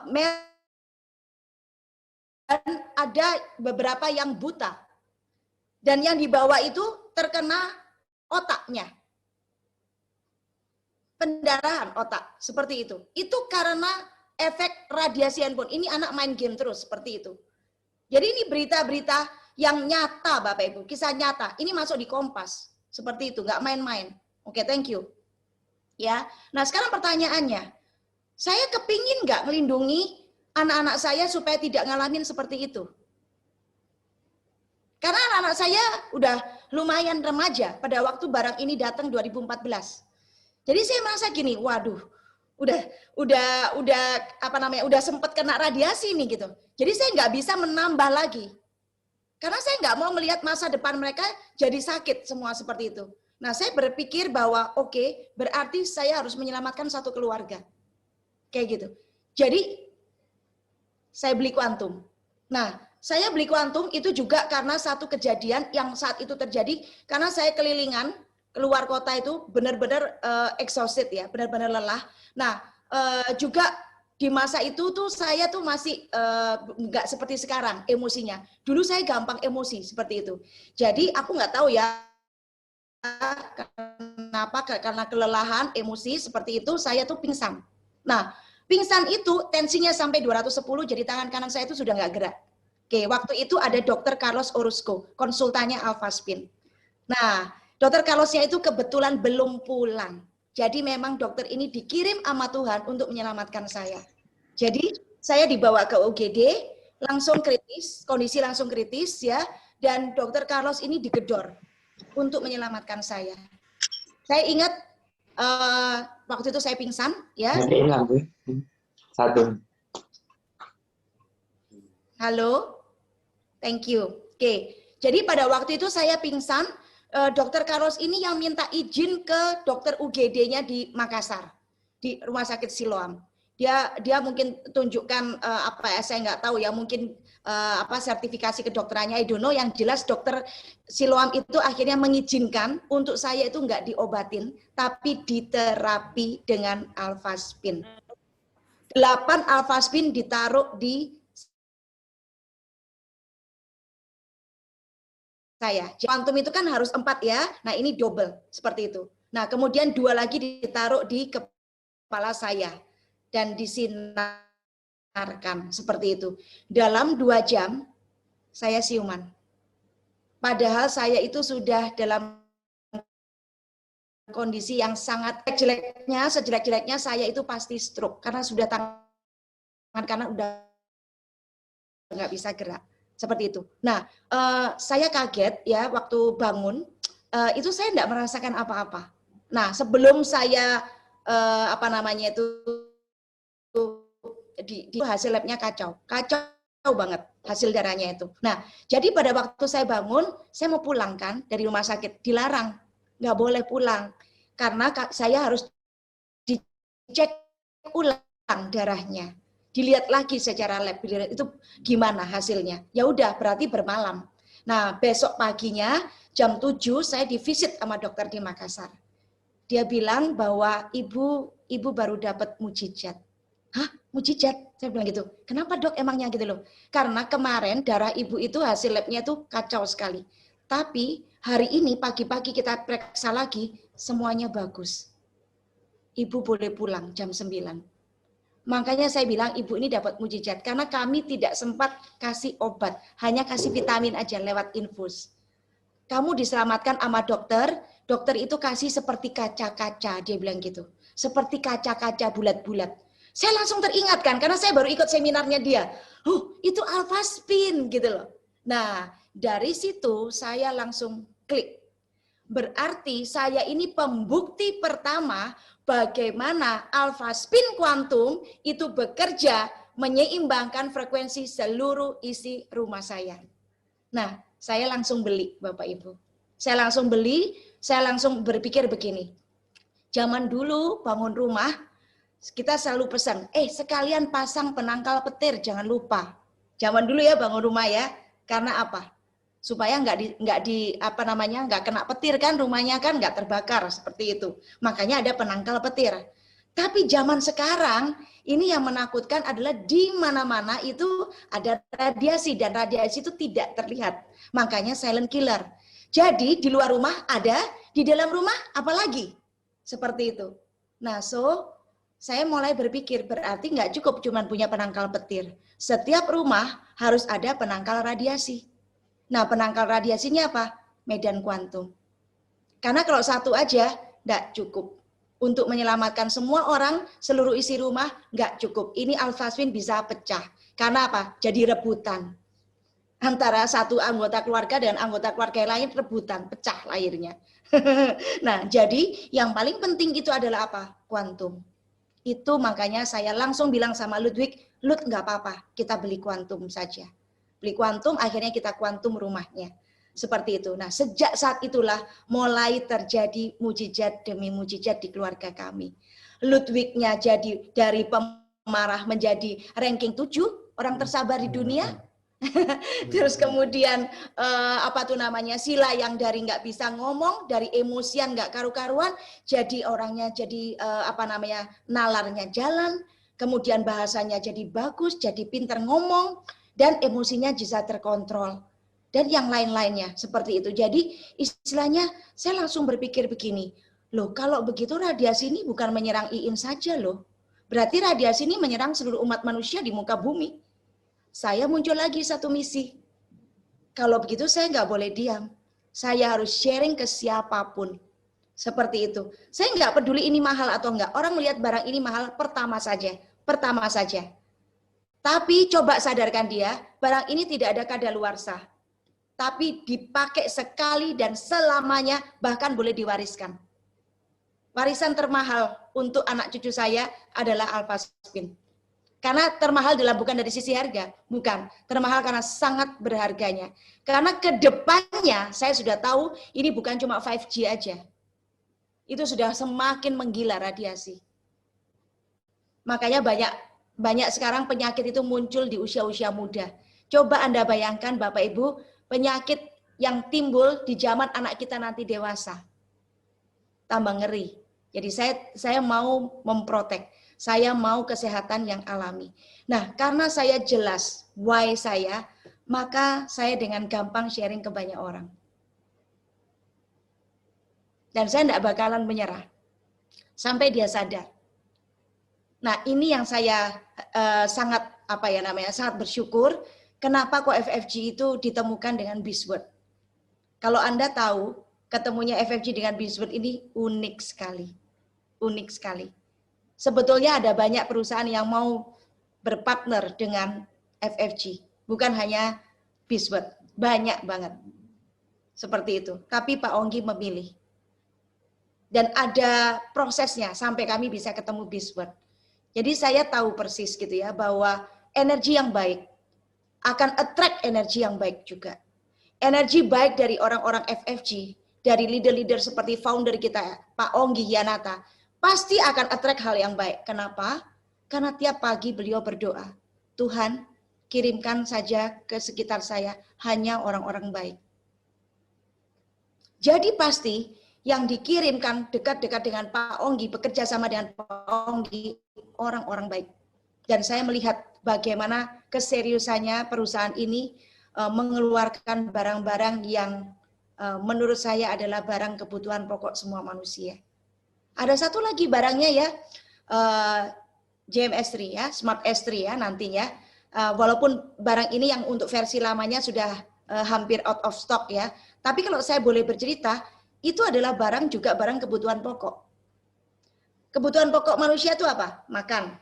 Speaker 3: merah ada beberapa yang buta. Dan yang di bawah itu terkena otaknya. Pendarahan otak, seperti itu. Itu karena efek radiasi handphone. Ini anak main game terus, seperti itu. Jadi ini berita-berita yang nyata, Bapak Ibu. Kisah nyata. Ini masuk di Kompas. Seperti itu, nggak main-main. Oke, thank you. Ya, nah sekarang pertanyaannya. Saya kepingin nggak melindungi anak-anak saya supaya tidak ngalamin seperti itu. Karena anak-anak saya udah lumayan remaja pada waktu barang ini datang 2014. Jadi saya merasa gini, waduh, udah sempat kena radiasi nih gitu. Jadi saya nggak bisa menambah lagi. Karena saya nggak mau melihat masa depan mereka jadi sakit semua seperti itu. Nah, saya berpikir bahwa oke, berarti saya harus menyelamatkan satu keluarga. Kayak gitu. Jadi saya beli kuantum. Nah, saya beli kuantum itu juga karena satu kejadian yang saat itu terjadi karena saya kelilingan keluar kota itu benar-benar exhausted ya, benar-benar lelah. Nah, juga di masa itu tuh saya tuh masih nggak seperti sekarang emosinya. Dulu saya gampang emosi seperti itu. Jadi aku nggak tahu ya kenapa, karena kelelahan, emosi seperti itu saya tuh pingsan. Nah, pingsan itu tensinya sampai 210, jadi tangan kanan saya itu sudah nggak gerak. Oke, waktu itu ada Dr. Carlos Orozco, konsultannya Alphaspin. Nah, Dr. Carlosnya itu kebetulan belum pulang. Jadi memang dokter ini dikirim sama Tuhan untuk menyelamatkan saya. Jadi saya dibawa ke UGD, langsung kritis, kondisi langsung kritis ya, dan Dr. Carlos ini digedor untuk menyelamatkan saya. Saya ingat waktu itu saya pingsan ya.
Speaker 6: Satu.
Speaker 3: Halo, thank you. Oke, jadi pada waktu itu saya pingsan. Dokter Carlos ini yang minta izin ke dokter UGD-nya di Makassar, di Rumah Sakit Siloam. Dia mungkin tunjukkan apa ya, saya nggak tahu ya, mungkin sertifikasi kedokterannya, I don't know. Yang jelas dokter Siloam itu akhirnya mengizinkan untuk saya itu nggak diobatin, tapi diterapi dengan Alphaspin. 8 Alphaspin ditaruh di saya. Kuantum itu kan harus 4 ya. Nah, ini double seperti itu. Nah, kemudian 2 lagi ditaruh di kepala saya dan disinarkan seperti itu. Dalam 2 jam saya siuman. Padahal saya itu sudah dalam kondisi yang sangat jeleknya, sejelek-jeleknya saya itu pasti stroke karena sudah tangan kanan udah nggak bisa gerak. Seperti itu. Nah, saya kaget ya waktu bangun, itu saya tidak merasakan apa-apa. Nah, sebelum saya di hasil labnya kacau banget hasil darahnya itu. Nah, jadi pada waktu saya bangun, saya mau pulang kan dari rumah sakit, dilarang, nggak boleh pulang karena saya harus dicek ulang darahnya. Dilihat lagi secara lab, itu gimana hasilnya. Ya udah, berarti bermalam. Nah, besok paginya jam 7 saya divisit sama dokter di Makassar. Dia bilang bahwa ibu baru dapat mujizat. Hah? Mujizat? Saya bilang gitu. Kenapa dok emangnya gitu loh? Karena kemarin darah ibu itu hasil labnya itu kacau sekali. Tapi hari ini pagi-pagi kita periksa lagi, semuanya bagus. Ibu boleh pulang jam 9. Makanya saya bilang ibu ini dapat mujizat karena kami tidak sempat kasih obat, hanya kasih vitamin aja lewat infus. Kamu diselamatkan sama dokter, dokter itu kasih seperti kaca-kaca, dia bilang gitu. Seperti kaca-kaca bulat-bulat. Saya langsung teringatkan karena saya baru ikut seminarnya dia. Itu Alphaspin gitu loh. Nah, dari situ saya langsung klik. Berarti saya ini pembukti pertama bagaimana Alphaspin kuantum itu bekerja menyeimbangkan frekuensi seluruh isi rumah saya. Nah, saya langsung beli, Bapak Ibu. Saya langsung beli, saya langsung berpikir begini. Zaman dulu bangun rumah, kita selalu pesan, sekalian pasang penangkal petir, jangan lupa. Zaman dulu ya bangun rumah ya, karena apa? Supaya nggak kena petir kan, rumahnya kan nggak terbakar seperti itu. Makanya ada penangkal petir. Tapi zaman sekarang ini yang menakutkan adalah di mana-mana itu ada radiasi dan radiasi itu tidak terlihat. Makanya silent killer. Jadi di luar rumah ada, di dalam rumah apalagi. Seperti itu. Nah, saya mulai berpikir berarti nggak cukup cuma punya penangkal petir. Setiap rumah harus ada penangkal radiasi. Nah, penangkal radiasinya apa? Medan kuantum. Karena kalau satu aja nggak cukup. Untuk menyelamatkan semua orang, seluruh isi rumah, nggak cukup. Ini alpha spin bisa pecah. Karena apa? Jadi rebutan. Antara satu anggota keluarga dan anggota keluarga lain rebutan, pecah lahirnya. Nah, jadi yang paling penting itu adalah apa? Kuantum. Itu makanya saya langsung bilang sama Ludwig, Lud nggak apa-apa, kita beli kuantum saja. Beli kuantum, akhirnya kita kuantum rumahnya. Seperti itu. Nah, sejak saat itulah mulai terjadi mujizat demi mujizat di keluarga kami. Ludwignya jadi dari pemarah menjadi ranking 7 orang tersabar di dunia. Terus kemudian Sila yang dari nggak bisa ngomong, dari emosian nggak karu-karuan, jadi orangnya jadi nalarnya jalan, kemudian bahasanya jadi bagus, jadi pinter ngomong, dan emosinya bisa terkontrol. Dan yang lain-lainnya seperti itu. Jadi istilahnya saya langsung berpikir begini, loh kalau begitu radiasi ini bukan menyerang Iin saja loh. Berarti radiasi ini menyerang seluruh umat manusia di muka bumi. Saya muncul lagi satu misi. Kalau begitu saya nggak boleh diam. Saya harus sharing ke siapapun. Seperti itu. Saya nggak peduli ini mahal atau enggak. Orang melihat barang ini mahal pertama saja. Pertama saja. Tapi coba sadarkan dia, barang ini tidak ada kadaluarsa. Tapi dipakai sekali dan selamanya, bahkan boleh diwariskan. Warisan termahal untuk anak cucu saya adalah alpha spin. Karena termahal bukan dari sisi harga, bukan. Termahal karena sangat berharganya. Karena ke depannya saya sudah tahu ini bukan cuma 5G aja. Itu sudah semakin menggila radiasi. Makanya banyak sekarang penyakit itu muncul di usia-usia muda. Coba Anda bayangkan Bapak Ibu, penyakit yang timbul di zaman anak kita nanti dewasa. Tambah ngeri. Jadi saya mau memprotek. Saya mau kesehatan yang alami. Nah, karena saya jelas why saya, maka saya dengan gampang sharing ke banyak orang. Dan saya tidak bakalan menyerah. Sampai dia sadar. Nah, ini yang saya sangat bersyukur. Kenapa kok FFG itu ditemukan dengan Beastword? Kalau Anda tahu, ketemunya FFG dengan Beastword ini unik sekali. Unik sekali. Sebetulnya ada banyak perusahaan yang mau berpartner dengan FFG. Bukan hanya Beastword. Banyak banget. Seperti itu. Tapi Pak Onggi memilih. Dan ada prosesnya sampai kami bisa ketemu Beastword. Jadi saya tahu persis gitu ya, bahwa energi yang baik akan attract energi yang baik juga. Energi baik dari orang-orang FFG, dari leader-leader seperti founder kita, Pak Onggi Yanata, pasti akan attract hal yang baik. Kenapa? Karena tiap pagi beliau berdoa, Tuhan kirimkan saja ke sekitar saya hanya orang-orang baik. Jadi pasti yang dikirimkan dekat-dekat dengan Pak Onggi, bekerja sama dengan Pak Onggi, orang-orang baik. Dan saya melihat bagaimana keseriusannya perusahaan ini mengeluarkan barang-barang yang menurut saya adalah barang kebutuhan pokok semua manusia. Ada satu lagi barangnya ya, JMS3 ya, Smart S3 ya nantinya. Walaupun barang ini yang untuk versi lamanya sudah hampir out of stock ya. Tapi kalau saya boleh bercerita, itu adalah barang juga barang kebutuhan pokok. Kebutuhan pokok manusia itu apa? Makan.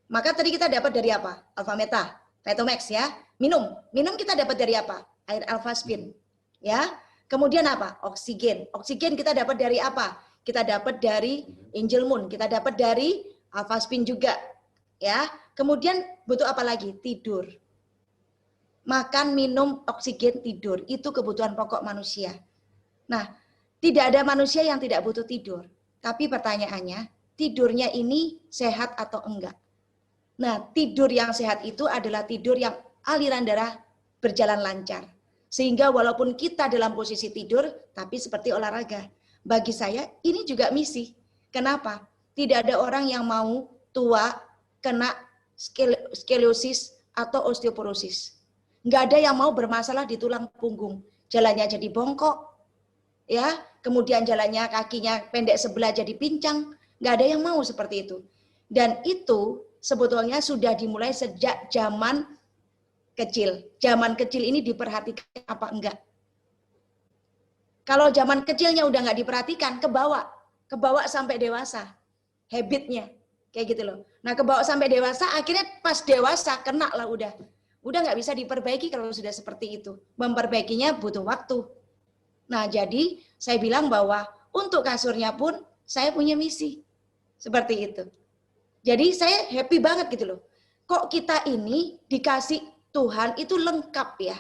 Speaker 3: Maka tadi kita dapat dari apa? Alpha Meta, Vitomax ya. Minum kita dapat dari apa? Air alpha spin. Ya. Kemudian apa? Oksigen. Oksigen kita dapat dari apa? Kita dapat dari Angel Moon, kita dapat dari alpha spin juga. Ya. Kemudian butuh apa lagi? Tidur. Makan, minum, oksigen, tidur. Itu kebutuhan pokok manusia. Nah, tidak ada manusia yang tidak butuh tidur. Tapi pertanyaannya, tidurnya ini sehat atau enggak? Nah, tidur yang sehat itu adalah tidur yang aliran darah berjalan lancar. Sehingga walaupun kita dalam posisi tidur, tapi seperti olahraga. Bagi saya, ini juga misi. Kenapa? Tidak ada orang yang mau tua kena skoliosis atau osteoporosis. Nggak ada yang mau bermasalah di tulang punggung. Jalannya jadi bongkok, ya, kemudian jalannya kakinya pendek sebelah jadi pincang. Nggak ada yang mau seperti itu. Dan itu sebetulnya sudah dimulai sejak zaman kecil. Zaman kecil ini diperhatikan apa enggak? Kalau zaman kecilnya udah nggak diperhatikan, kebawa sampai dewasa. Habitnya, kayak gitu loh. Nah, kebawa sampai dewasa, akhirnya pas dewasa kena lah udah nggak bisa diperbaiki kalau sudah seperti itu. Memperbaikinya butuh waktu. Nah, jadi saya bilang bahwa untuk kasurnya pun saya punya misi seperti itu. Jadi saya happy banget gitu loh. Kok kita ini dikasih Tuhan itu lengkap ya.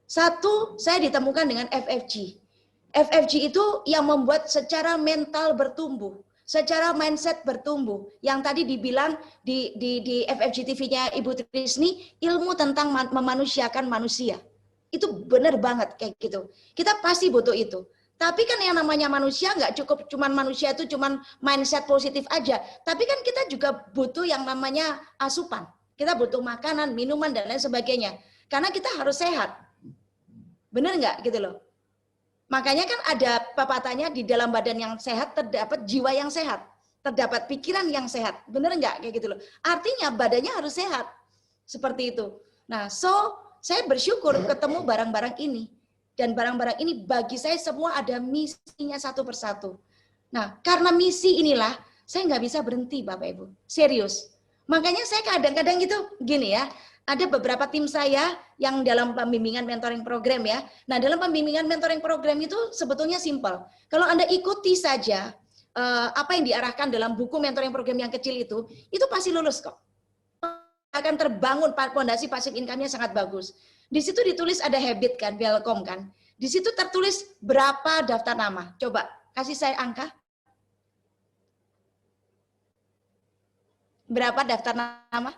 Speaker 3: Satu, saya ditemukan dengan FFG. FFG itu yang membuat secara mental bertumbuh. Secara mindset bertumbuh. Yang tadi dibilang di FFG TV-nya Ibu Trisni, ilmu tentang memanusiakan manusia. Itu benar banget kayak gitu. Kita pasti butuh itu. Tapi kan yang namanya manusia nggak cukup cuman manusia itu cuman mindset positif aja. Tapi kan kita juga butuh yang namanya asupan. Kita butuh makanan, minuman, dan lain sebagainya. Karena kita harus sehat. Benar nggak gitu loh. Makanya kan ada pepatahnya di dalam badan yang sehat terdapat jiwa yang sehat, terdapat pikiran yang sehat. Bener nggak kayak gitu loh? Artinya badannya harus sehat. Seperti itu. Nah, saya bersyukur ketemu barang-barang ini. Dan barang-barang ini bagi saya semua ada misinya satu persatu. Nah, karena misi inilah saya nggak bisa berhenti Bapak Ibu. Serius. Makanya saya kadang-kadang gitu gini ya. Ada beberapa tim saya yang dalam pembimbingan mentoring program ya. Nah, dalam pembimbingan mentoring program itu sebetulnya simpel. Kalau Anda ikuti saja apa yang diarahkan dalam buku mentoring program yang kecil itu pasti lulus kok. Akan terbangun fondasi passive income-nya sangat bagus. Di situ ditulis ada habit kan, welcome kan. Di situ tertulis berapa daftar nama. Coba kasih saya angka. Berapa daftar nama?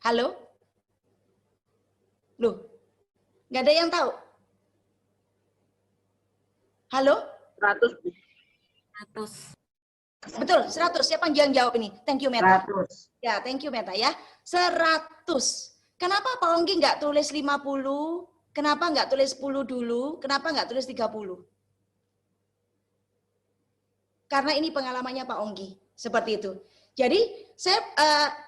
Speaker 3: Halo? Loh, nggak ada yang tahu? Halo?
Speaker 5: 100.
Speaker 3: Betul, 100. Siapa yang jawab ini? Thank you, Meta.
Speaker 2: 100.
Speaker 3: Ya, thank you, Meta ya. 100. Kenapa Pak Onggi nggak tulis 50? Kenapa nggak tulis 10 dulu? Kenapa nggak tulis 30? Karena ini pengalamannya Pak Onggi. Seperti itu. Jadi saya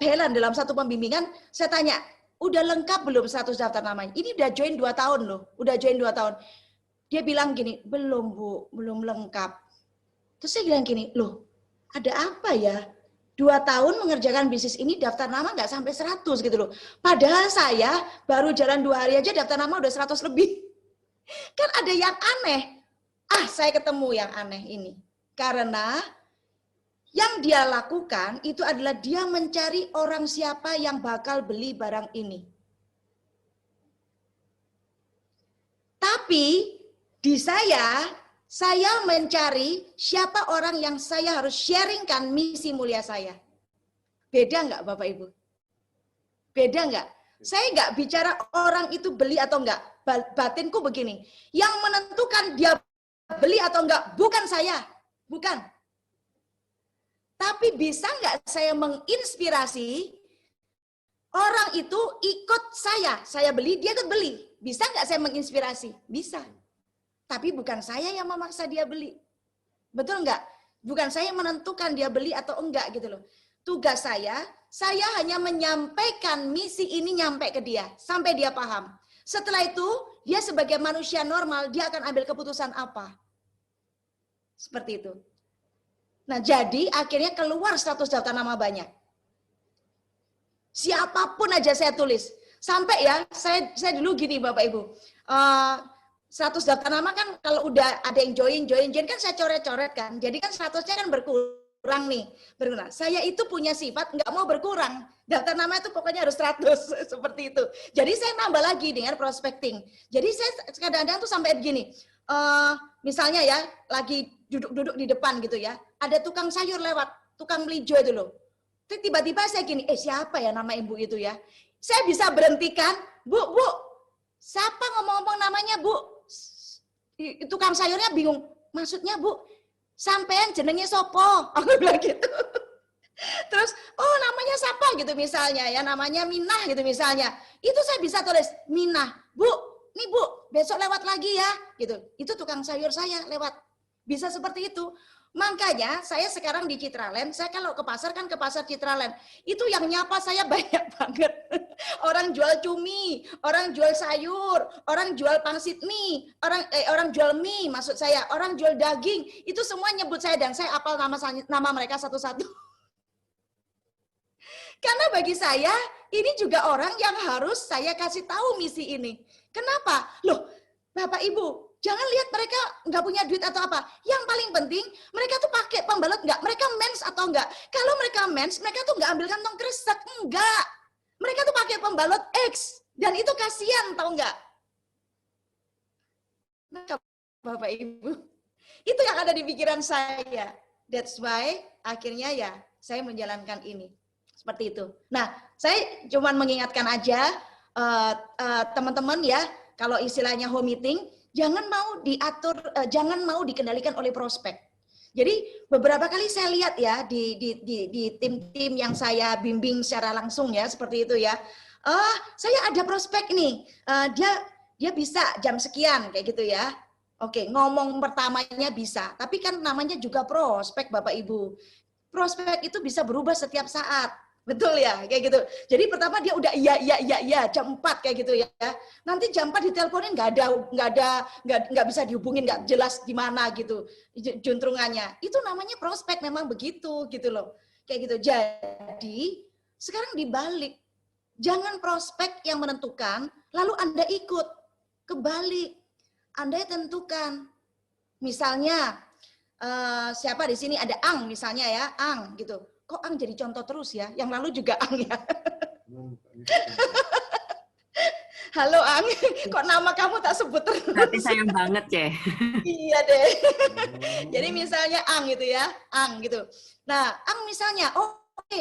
Speaker 3: heran dalam satu pembimbingan, saya tanya, udah lengkap belum 100 daftar namanya? Ini udah join 2 tahun loh, udah join 2 tahun. Dia bilang gini, belum Bu, belum lengkap. Terus saya bilang gini, loh ada apa ya? 2 tahun mengerjakan bisnis ini daftar nama nggak sampai 100 gitu loh. Padahal saya baru jalan 2 hari aja daftar nama udah 100 lebih. Kan ada yang aneh. Saya ketemu yang aneh ini. Karena yang dia lakukan itu adalah dia mencari orang siapa yang bakal beli barang ini. Tapi di saya mencari siapa orang yang saya harus sharingkan misi mulia saya. Beda nggak Bapak Ibu? Beda nggak? Saya nggak bicara orang itu beli atau enggak. Batinku begini, yang menentukan dia beli atau enggak bukan saya. Bukan. Tapi bisa nggak saya menginspirasi orang itu ikut saya beli, dia ikut beli. Bisa nggak saya menginspirasi? Bisa. Tapi bukan saya yang memaksa dia beli. Betul nggak? Bukan saya yang menentukan dia beli atau enggak gitu loh. Tugas saya hanya menyampaikan misi ini nyampe ke dia, sampai dia paham. Setelah itu, dia sebagai manusia normal, dia akan ambil keputusan apa. Seperti itu. Nah, jadi akhirnya keluar 100 daftar nama banyak. Siapapun aja saya tulis. Sampai ya, saya dulu gini Bapak Ibu. 100 daftar nama kan kalau udah ada yang join kan saya coret-coret kan. Jadi kan 100-nya kan berkurang nih. Berkurang. Saya itu punya sifat nggak mau berkurang. Daftar nama itu pokoknya harus 100. Seperti itu. Jadi saya nambah lagi dengan prospecting. Jadi saya kadang-kadang tuh sampai begini. Misalnya ya, lagi duduk-duduk di depan gitu ya. Ada tukang sayur lewat, tukang melijo itu loh. Tiba-tiba saya gini, siapa ya nama ibu itu ya? Saya bisa berhentikan, Bu, siapa ngomong-ngomong namanya Bu? Tukang sayurnya bingung, maksudnya Bu, sampean jenenge sopo? Aku bilang gitu. Terus, oh namanya siapa gitu misalnya ya, namanya Minah gitu misalnya. Itu saya bisa tulis, Minah, Bu, nih Bu, besok lewat lagi ya, gitu. Itu tukang sayur saya lewat. Bisa seperti itu. Makanya saya sekarang di Citraland, saya kalau ke pasar kan ke pasar Citraland. Itu yang nyapa saya banyak banget. Orang jual cumi, orang jual sayur, orang jual pangsit mie, orang jual mie maksud saya, orang jual daging. Itu semua nyebut saya dan saya apal nama mereka satu-satu. Karena bagi saya, ini juga orang yang harus saya kasih tahu misi ini. Kenapa? Loh, Bapak Ibu, jangan lihat mereka nggak punya duit atau apa. Yang paling penting, mereka tuh pakai pembalut nggak? Mereka mens atau enggak? Kalau mereka mens, mereka tuh nggak ambil kantong kresek. Enggak. Mereka tuh pakai pembalut X. Dan itu kasihan, tahu nggak? Nah, Bapak Ibu, itu yang ada di pikiran saya. That's why, akhirnya ya, saya menjalankan ini. Seperti itu. Nah, saya cuma mengingatkan aja teman-teman ya, kalau istilahnya home meeting, jangan mau diatur, jangan mau dikendalikan oleh prospek. Jadi beberapa kali saya lihat ya di tim-tim yang saya bimbing secara langsung ya, seperti itu ya. Saya ada prospek nih, dia bisa jam sekian kayak gitu ya. Oke, ngomong pertamanya bisa, tapi kan namanya juga prospek Bapak Ibu. Prospek itu bisa berubah setiap saat. Betul ya, kayak gitu. Jadi pertama dia udah iya jam 4 kayak gitu ya. Nanti jam 4 diteleponin nggak bisa dihubungin, nggak jelas di mana gitu juntrungannya. Itu namanya prospek memang begitu gitu loh. Kayak gitu. Jadi sekarang dibalik. Jangan prospek yang menentukan lalu Anda ikut. Kebalik. Anda tentukan. Misalnya siapa di sini ada Ang misalnya ya, Ang gitu. Kok Ang jadi contoh terus ya? Yang lalu juga Ang ya. Halo Ang, kok nama kamu tak sebut terus?
Speaker 6: Berarti sayang banget ya.
Speaker 3: Iya deh. Jadi misalnya Ang gitu ya, Ang gitu. Nah, Ang misalnya, oke,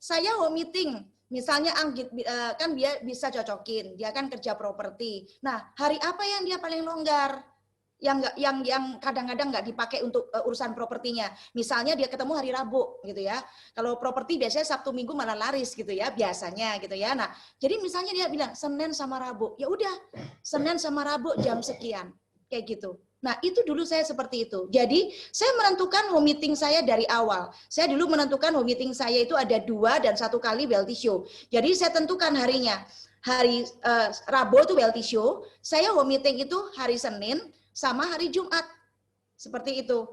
Speaker 3: saya home meeting. Misalnya Ang kan dia bisa cocokin, dia kan kerja properti. Nah, hari apa yang dia paling longgar? Yang kadang-kadang nggak dipakai untuk urusan propertinya. Misalnya dia ketemu hari Rabu gitu ya. Kalau properti biasanya Sabtu Minggu malah laris gitu ya, biasanya gitu ya. Nah, jadi misalnya dia bilang Senin sama Rabu. Ya udah, Senin sama Rabu jam sekian. Kayak gitu. Nah, itu dulu saya seperti itu. Jadi, saya menentukan home meeting saya dari awal. Saya dulu menentukan home meeting saya itu ada 2 dan 1 kali wealthy show. Jadi, saya tentukan harinya. Hari Rabu itu wealthy show, saya home meeting itu hari Senin sama hari Jumat. Seperti itu.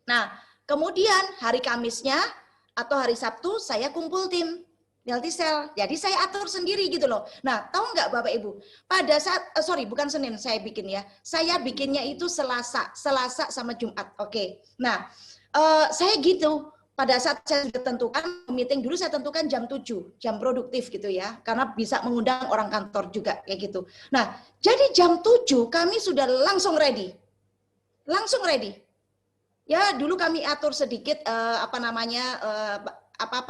Speaker 3: Nah, kemudian hari Kamisnya atau hari Sabtu saya kumpul tim Wealthy Cell. Jadi saya atur sendiri gitu loh. Nah, tahu nggak Bapak Ibu? Pada saat, bukan Senin saya bikin ya. Saya bikinnya itu Selasa sama Jumat. Oke. Nah, saya gitu. Pada saat saya sudah tentukan meeting dulu, saya tentukan jam 7, jam produktif gitu ya, karena bisa mengundang orang kantor juga kayak gitu. Nah, jadi jam 7 kami sudah langsung ready. Ya, dulu kami atur sedikit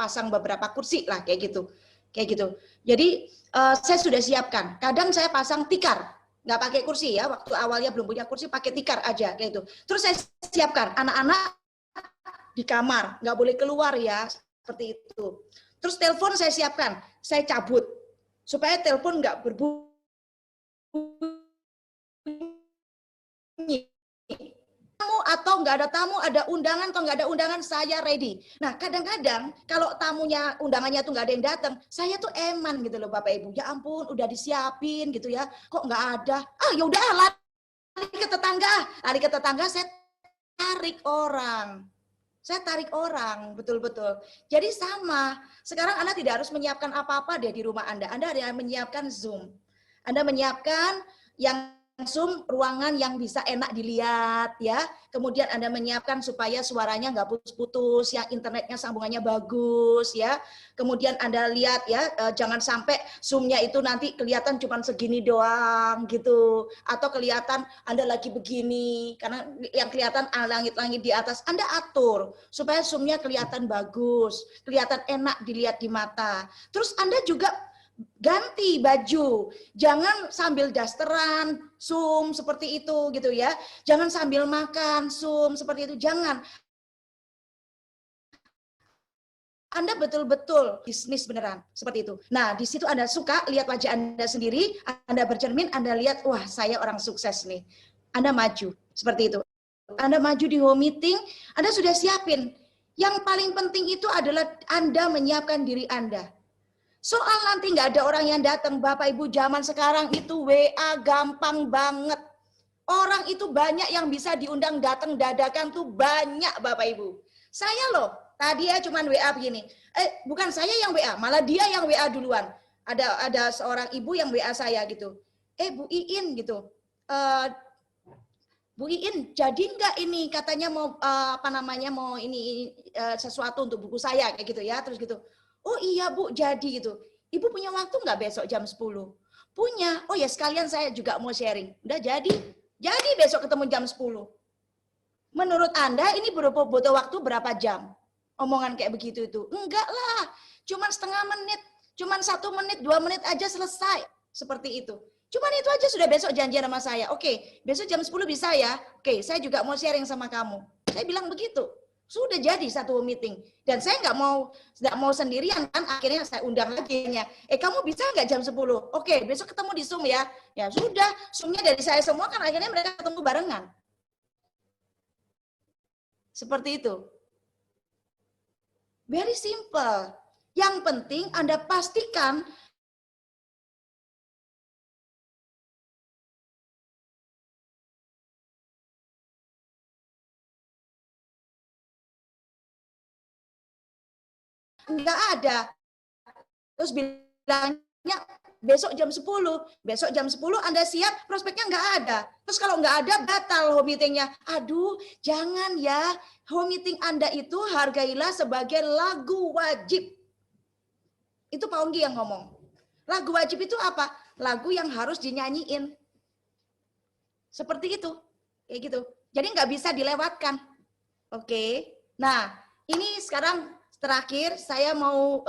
Speaker 3: pasang beberapa kursi lah kayak gitu. Jadi saya sudah siapkan. Kadang saya pasang tikar, nggak pakai kursi ya. Waktu awalnya belum punya kursi, pakai tikar aja kayak gitu. Terus saya siapkan anak-anak di kamar, nggak boleh keluar ya, seperti itu. Terus telepon saya siapkan, saya cabut supaya telepon nggak berbunyi. Tamu atau nggak ada tamu, ada undangan atau nggak ada undangan, saya ready. Nah, kadang-kadang kalau tamunya, undangannya tuh nggak ada yang datang, saya tuh eman gitu loh Bapak Ibu. Ya ampun, udah disiapin gitu ya, kok nggak ada? Ya udah lari ke tetangga, saya tarik orang. Betul-betul. Jadi sama, sekarang Anda tidak harus menyiapkan apa-apa deh di rumah Anda harus menyiapkan Zoom. Anda menyiapkan yang Zoom ruangan yang bisa enak dilihat ya. Kemudian Anda menyiapkan supaya suaranya nggak putus-putus, yang internetnya sambungannya bagus ya. Kemudian Anda lihat ya, jangan sampai Zoom-nya itu nanti kelihatan cuma segini doang gitu. Atau kelihatan Anda lagi begini, karena yang kelihatan langit-langit di atas. Anda atur supaya Zoom-nya kelihatan bagus, kelihatan enak dilihat di mata. Terus Anda juga ganti baju. Jangan sambil dasteran, Zoom seperti itu gitu ya. Jangan sambil makan, Zoom seperti itu. Jangan. Anda betul-betul bisnis beneran, seperti itu. Nah, di situ Anda suka lihat wajah Anda sendiri, Anda bercermin, Anda lihat, wah saya orang sukses nih. Anda maju, seperti itu. Anda maju di home meeting, Anda sudah siapin. Yang paling penting itu adalah Anda menyiapkan diri Anda. Soal nanti nggak ada orang yang datang, Bapak Ibu, zaman sekarang itu WA gampang banget. Orang itu banyak yang bisa diundang datang dadakan tuh banyak, Bapak Ibu. Saya loh, tadi ya cuman WA begini. Bukan saya yang WA, malah dia yang WA duluan. Ada seorang ibu yang WA saya gitu. Bu Iin gitu. Bu Iin, jadi nggak ini katanya mau mau ini sesuatu untuk buku saya kayak gitu ya, terus gitu. Oh iya Bu, jadi gitu. Ibu punya waktu nggak besok jam 10? Punya. Oh ya sekalian saya juga mau sharing. Udah jadi. Jadi besok ketemu jam 10. Menurut Anda ini butuh waktu berapa jam? Omongan kayak begitu itu. Enggak lah, cuman setengah menit, cuman 1 menit, 2 menit aja selesai. Seperti itu. Cuman itu aja sudah besok janjian sama saya. Oke, besok jam 10 bisa ya? Oke, saya juga mau sharing sama kamu. Saya bilang begitu. Sudah jadi satu meeting. Dan saya nggak mau sendirian kan, akhirnya saya undang lagi. Kamu bisa nggak jam 10? Oke, besok ketemu di Zoom ya. Ya sudah, Zoom-nya dari saya semua kan akhirnya mereka ketemu barengan. Seperti itu. Very simple. Yang penting Anda pastikan nggak ada. Terus bilangnya besok jam 10. Besok jam 10 Anda siap, prospeknya nggak ada. Terus kalau nggak ada, batal home meeting-nya. Aduh, jangan ya. Home meeting Anda itu hargailah sebagai lagu wajib. Itu Pak Onggi yang ngomong. Lagu wajib itu apa? Lagu yang harus dinyanyiin. Seperti itu. Kayak gitu. Jadi nggak bisa dilewatkan. Oke. Nah, ini sekarang terakhir saya mau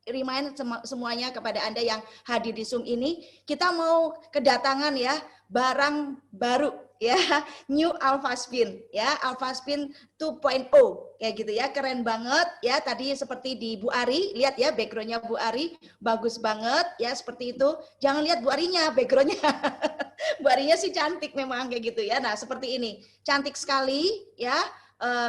Speaker 3: remind semuanya kepada Anda yang hadir di Zoom ini, kita mau kedatangan ya barang baru ya, New Alpha Spin ya, Alpha Spin 2.0 kayak gitu ya, keren banget ya. Tadi seperti di Bu Ari, lihat ya backgroundnya Bu Ari, bagus banget ya seperti itu. Jangan lihat Bu Arinya, backgroundnya Bu Arinya sih cantik memang kayak gitu ya. Nah seperti ini, cantik sekali ya.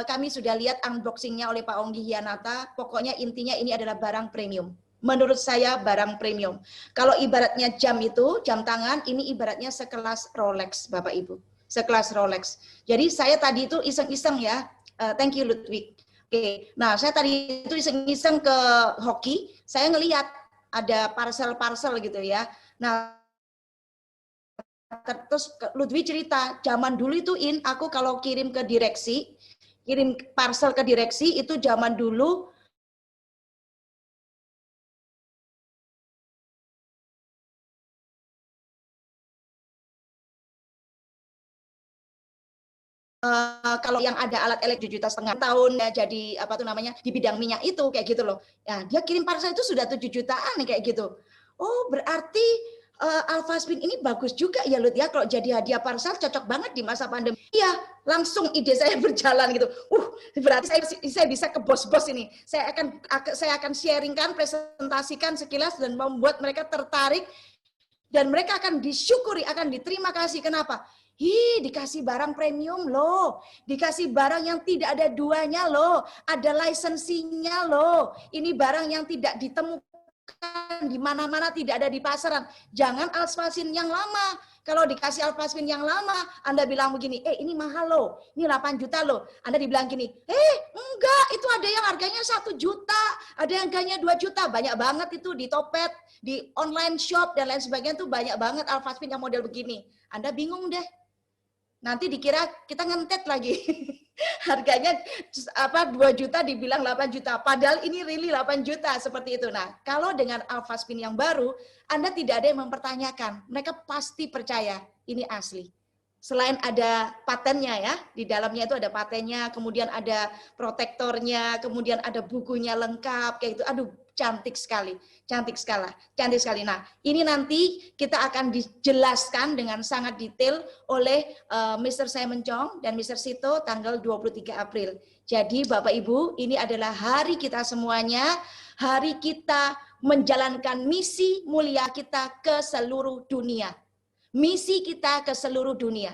Speaker 3: Kami sudah lihat unboxingnya oleh Pak Onggi Hianata. Pokoknya intinya ini adalah barang premium. Menurut saya barang premium. Kalau ibaratnya jam itu, jam tangan, ini ibaratnya sekelas Rolex, Bapak Ibu. Sekelas Rolex. Jadi saya tadi itu iseng-iseng ya. Thank you Ludwig. Oke. Nah saya tadi itu iseng-iseng ke hoki. Saya ngelihat ada parcel-parcel gitu ya. Nah terus Ludwig cerita, zaman dulu itu aku kalau kirim ke direksi, kirim parcel ke direksi itu zaman dulu kalau yang ada alat elektrik 7,5 juta tahun ya, jadi apa tuh namanya di bidang minyak itu kayak gitu loh. Ya, dia kirim parcel itu sudah 7 jutaan nih kayak gitu. Oh, berarti Alpha Spin ini bagus juga ya Lut ya, kalau jadi hadiah parcel cocok banget di masa pandemi. Iya, langsung ide saya berjalan gitu. Berarti saya bisa ke bos-bos ini. Saya akan sharingkan, presentasikan sekilas dan membuat mereka tertarik dan mereka akan disyukuri, akan diterima kasih. Kenapa? Dikasih barang premium loh, dikasih barang yang tidak ada duanya loh, ada lisensinya loh. Ini barang yang tidak ditemukan di mana-mana, tidak ada di pasaran. Jangan Alpha Spin yang lama. Kalau dikasih Alpha Spin yang lama, Anda bilang begini, ini mahal loh, ini 8 juta loh. Anda dibilang gini, enggak, itu ada yang harganya 1 juta, ada yang harganya 2 juta. Banyak banget itu di Topet, di online shop, dan lain sebagainya tuh banyak banget Alpha Spin yang model begini. Anda bingung deh. Nanti dikira kita ngentet lagi. Harganya 2 juta dibilang 8 juta. Padahal ini really 8 juta seperti itu. Nah, kalau dengan Alpha Spin yang baru, Anda tidak ada yang mempertanyakan. Mereka pasti percaya ini asli. Selain ada patennya ya, di dalamnya itu ada patennya, kemudian ada protektornya, kemudian ada bukunya lengkap kayak gitu. Aduh, cantik sekali, cantik sekali, cantik sekali. Nah, ini nanti kita akan dijelaskan dengan sangat detail oleh Mr. Simon Chong dan Mr. Sito tanggal 23 April. Jadi Bapak Ibu, ini adalah hari kita semuanya, hari kita menjalankan misi mulia kita ke seluruh dunia. Misi kita ke seluruh dunia.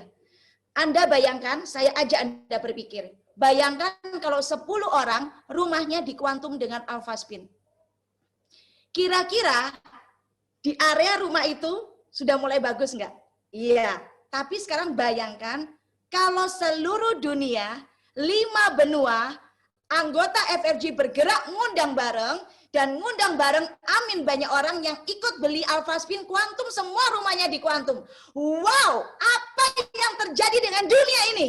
Speaker 3: Anda bayangkan, saya ajak Anda berpikir. Bayangkan kalau 10 orang rumahnya di kuantum dengan alpha spin. Kira-kira di area rumah itu sudah mulai bagus nggak? Iya. Tapi sekarang bayangkan kalau seluruh dunia, 5 benua, anggota FRG bergerak ngundang bareng, dan ngundang bareng, amin, banyak orang yang ikut beli Alpha Spin Quantum, semua rumahnya di Quantum. Wow, apa yang terjadi dengan dunia ini?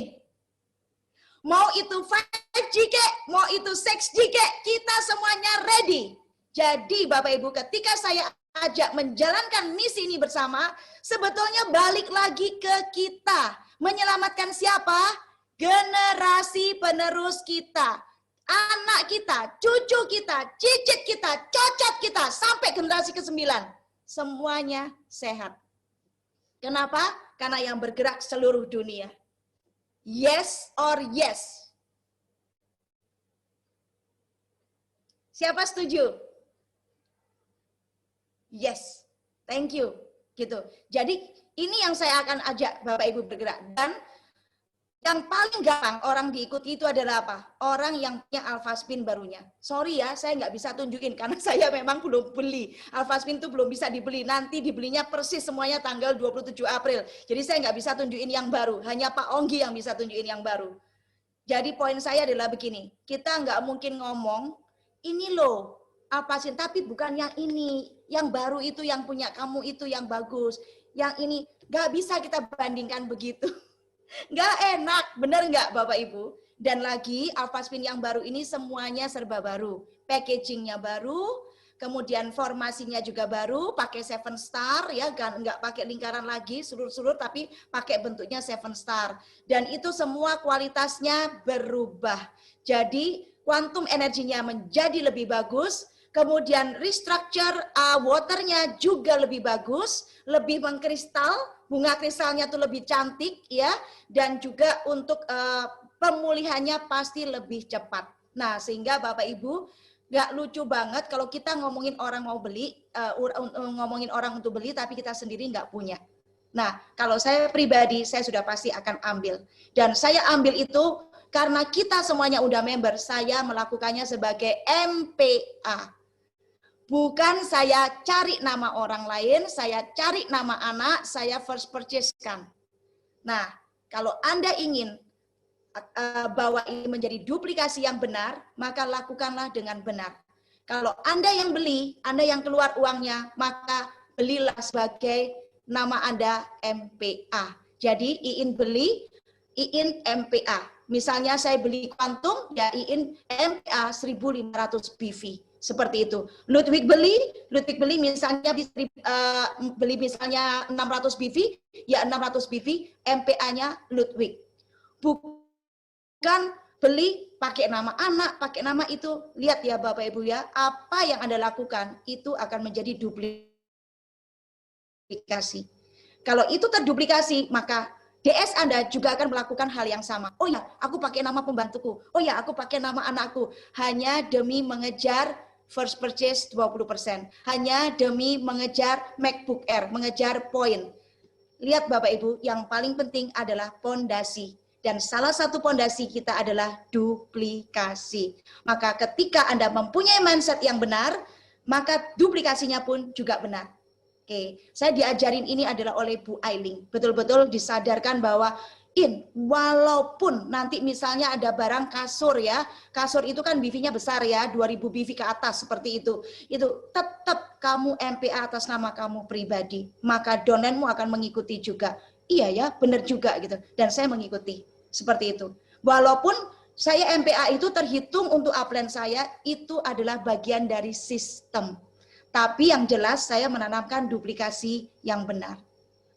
Speaker 3: Mau itu 5G kek, mau itu 6G kek, kita semuanya ready. Jadi Bapak Ibu, ketika saya ajak menjalankan misi ini bersama, sebetulnya balik lagi ke kita. Menyelamatkan siapa? Generasi penerus kita. Anak kita, cucu kita, cicit kita, cocot kita, sampai generasi ke-9. Semuanya sehat. Kenapa? Karena yang bergerak seluruh dunia. Yes or yes? Siapa setuju? Yes. Thank you. Gitu. Jadi ini yang saya akan ajak Bapak Ibu bergerak. Dan yang paling gampang orang diikuti itu adalah apa? Orang yang punya Alpha Spin barunya. Sorry ya, saya nggak bisa tunjukin karena saya memang belum beli. Alpha Spin itu belum bisa dibeli. Nanti dibelinya persis semuanya tanggal 27 April. Jadi saya nggak bisa tunjukin yang baru. Hanya Pak Onggi yang bisa tunjukin yang baru. Jadi poin saya adalah begini. Kita nggak mungkin ngomong, ini loh Alpha Spin, tapi bukan yang ini. Yang baru itu yang punya kamu itu yang bagus. Yang ini nggak bisa kita bandingkan begitu. Nggak enak, bener nggak Bapak Ibu? Dan lagi Alpha Spin yang baru ini semuanya serba baru. Packagingnya baru, kemudian formasinya juga baru, pakai 7 star ya, nggak pakai lingkaran lagi, sulur-sulur, tapi pakai bentuknya 7 star. Dan itu semua kualitasnya berubah. Jadi kuantum energinya menjadi lebih bagus, kemudian restructure waternya juga lebih bagus, lebih mengkristal, bunga kristalnya tuh lebih cantik ya, dan juga untuk pemulihannya pasti lebih cepat. Nah, sehingga Bapak Ibu nggak lucu banget kalau kita ngomongin orang mau beli, ngomongin orang untuk beli, tapi kita sendiri nggak punya. Nah, kalau saya pribadi, saya sudah pasti akan ambil. Dan saya ambil itu karena kita semuanya udah member, saya melakukannya sebagai MPA. Bukan saya cari nama orang lain, saya cari nama anak, saya first purchase-kan. Nah, kalau Anda ingin bahwa ini menjadi duplikasi yang benar, maka lakukanlah dengan benar. Kalau Anda yang beli, Anda yang keluar uangnya, maka belilah sebagai nama Anda MPA. Jadi Iin beli, Iin MPA. Misalnya saya beli Quantum, ya Iin MPA 1500 BV. Seperti itu. Ludwig beli misalnya beli misalnya 600 BV, ya 600 BV, MPA-nya Ludwig. Bukan beli pakai nama anak, pakai nama itu. Lihat ya Bapak Ibu ya, apa yang Anda lakukan itu akan menjadi duplikasi. Kalau itu terduplikasi, maka DS Anda juga akan melakukan hal yang sama. Oh ya, aku pakai nama pembantuku. Oh ya, aku pakai nama anakku. Hanya demi mengejar first purchase 20%. Hanya demi mengejar MacBook Air, mengejar poin. Lihat Bapak Ibu, yang paling penting adalah pondasi. Dan salah satu pondasi kita adalah duplikasi. Maka ketika Anda mempunyai mindset yang benar, maka duplikasinya pun juga benar. Oke, saya diajarin ini adalah oleh Bu Ailing. Betul-betul disadarkan bahwa walaupun nanti misalnya ada barang kasur ya, kasur itu kan BV-nya besar ya, 2000 BV ke atas seperti itu tetap kamu MPA atas nama kamu pribadi, maka downline-mu akan mengikuti juga. Iya ya, benar juga gitu, dan saya mengikuti seperti itu. Walaupun saya MPA itu terhitung untuk upline saya, itu adalah bagian dari sistem. Tapi yang jelas saya menanamkan duplikasi yang benar.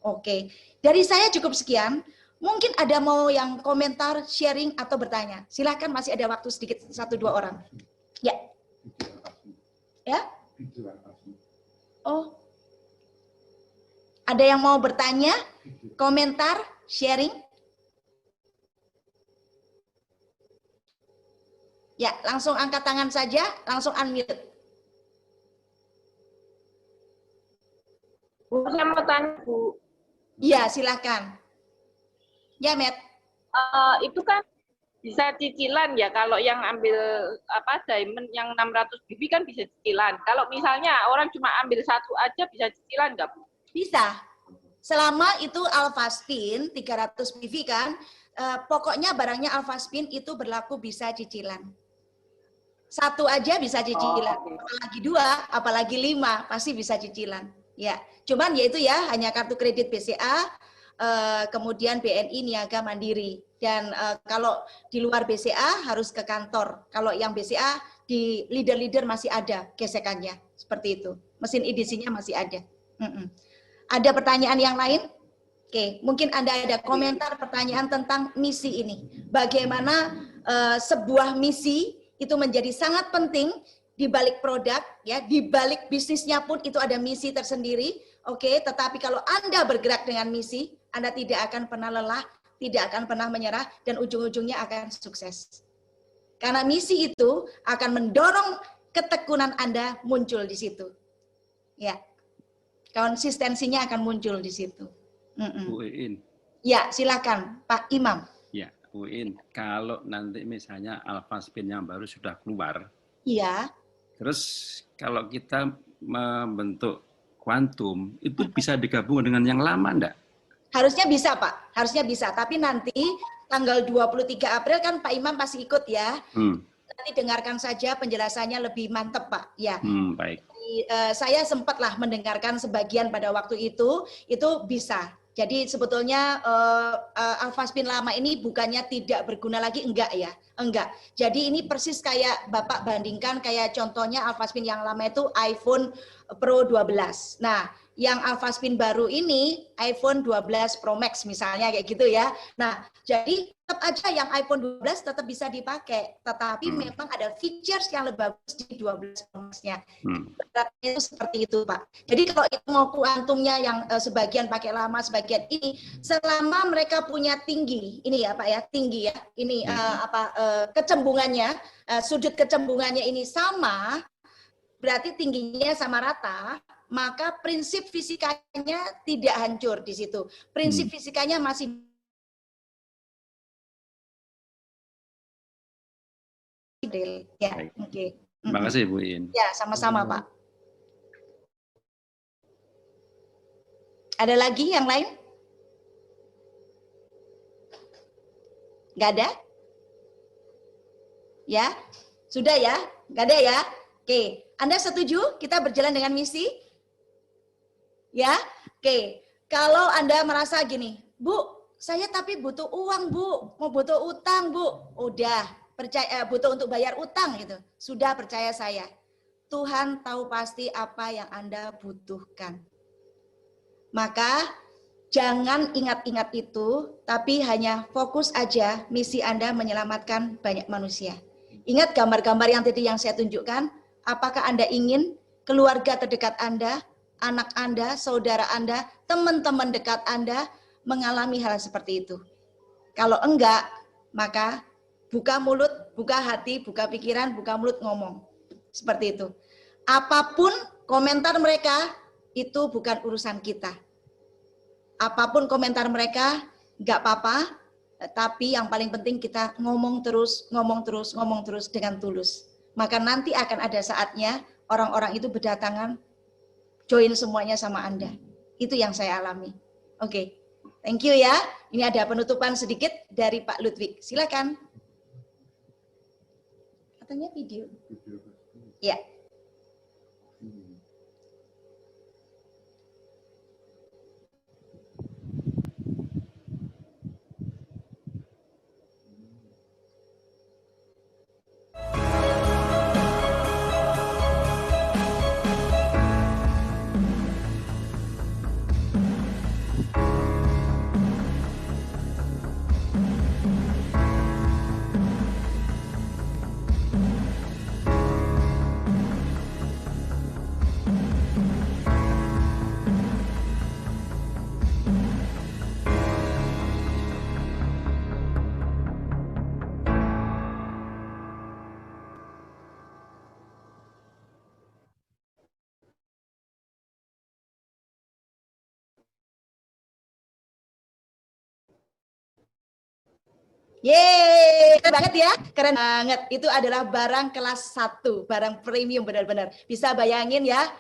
Speaker 3: Oke, dari saya cukup sekian. Mungkin ada mau yang komentar, sharing, atau bertanya. Silahkan, masih ada waktu sedikit, 1-2 orang. Ya. Ya? Oh. Ada yang mau bertanya, komentar, sharing? Ya, langsung angkat tangan saja, langsung unmute.
Speaker 6: Bu, saya mau tanya, Bu.
Speaker 3: Iya, silahkan. Ya, Met.
Speaker 6: Itu kan bisa cicilan ya, kalau yang ambil diamond yang 600 BB kan bisa cicilan. Kalau misalnya orang cuma ambil satu aja bisa cicilan nggak, Bu?
Speaker 3: Bisa. Selama itu Alphaspin 300 BV kan, pokoknya barangnya Alphaspin itu berlaku bisa cicilan. Satu aja bisa cicilan, apalagi 2, apalagi 5, pasti bisa cicilan. Ya, cuman yaitu ya hanya kartu kredit BCA, kemudian BNI Niaga Mandiri. Dan kalau di luar BCA harus ke kantor. Kalau yang BCA di leader-leader masih ada gesekannya, seperti itu. Mesin edisinya masih ada. Ada pertanyaan yang lain? Oke, mungkin Anda ada komentar pertanyaan tentang misi ini. Bagaimana sebuah misi itu menjadi sangat penting di balik produk, ya, di balik bisnisnya pun itu ada misi tersendiri. Oke, tetapi kalau Anda bergerak dengan misi, Anda tidak akan pernah lelah, tidak akan pernah menyerah, dan ujung-ujungnya akan sukses. Karena misi itu akan mendorong ketekunan Anda muncul di situ. Ya, konsistensinya akan muncul di situ.
Speaker 7: Bu Iin.
Speaker 3: Ya, silakan Pak Imam.
Speaker 7: Ya, Bu Iin, kalau nanti misalnya Alphaspin yang baru sudah keluar,
Speaker 3: Iya.
Speaker 7: terus kalau kita membentuk kuantum, itu bisa digabung dengan yang lama enggak?
Speaker 3: Harusnya bisa, Pak. Harusnya bisa. Tapi nanti tanggal 23 April kan Pak Imam pasti ikut ya. Nanti dengarkan saja penjelasannya lebih mantap, Pak. Ya.
Speaker 7: Baik.
Speaker 3: Saya sempatlah mendengarkan sebagian pada waktu itu bisa. Jadi sebetulnya Alphaspin lama ini bukannya tidak berguna lagi, enggak ya, enggak. Jadi ini persis kayak Bapak bandingkan kayak contohnya Alphaspin yang lama itu iPhone Pro 12. Nah, yang Alphaspin baru ini iPhone 12 Pro Max misalnya kayak gitu ya. Nah, jadi tetap aja yang iPhone 12 tetap bisa dipakai, tetapi memang ada features yang lebih bagus di 12 Pro Max-nya. Itu seperti itu, Pak. Jadi kalau itu mau kuantumnya yang sebagian pakai lama, sebagian ini, selama mereka punya tinggi, ini ya Pak ya, tinggi ya, ini kecembungannya, sudut kecembungannya ini sama, berarti tingginya sama rata, maka prinsip fisikanya tidak hancur di situ. Prinsip fisikanya masih ya, oke.
Speaker 7: Terima kasih Bu Iin.
Speaker 3: Ya, sama-sama Pak. Ada lagi yang lain? Nggak ada? Ya? Sudah ya? Nggak ada ya? Oke. Anda setuju kita berjalan dengan misi? Ya? Oke. Kalau Anda merasa gini, Bu, saya tapi butuh uang, Bu. Mau butuh utang, Bu. Udah. Percaya, butuh untuk bayar utang gitu. Sudah, percaya saya. Tuhan tahu pasti apa yang Anda butuhkan. Maka jangan ingat-ingat itu, tapi hanya fokus aja misi Anda menyelamatkan banyak manusia. Ingat gambar-gambar yang tadi yang saya tunjukkan, apakah Anda ingin keluarga terdekat Anda, anak Anda, saudara Anda, teman-teman dekat Anda mengalami hal seperti itu? Kalau enggak, maka buka mulut, buka hati, buka pikiran, buka mulut ngomong. Seperti itu. Apapun komentar mereka, itu bukan urusan kita. Apapun komentar mereka, nggak apa-apa, tapi yang paling penting kita ngomong terus dengan tulus. Maka nanti akan ada saatnya orang-orang itu berdatangan, join semuanya sama Anda. Itu yang saya alami. Oke, thank you ya. Ini ada penutupan sedikit dari Pak Ludwig. Silakan. Katanya video. Ya. Yeay, keren banget ya, keren banget. Itu adalah barang kelas 1, barang premium benar-benar. Bisa bayangin ya,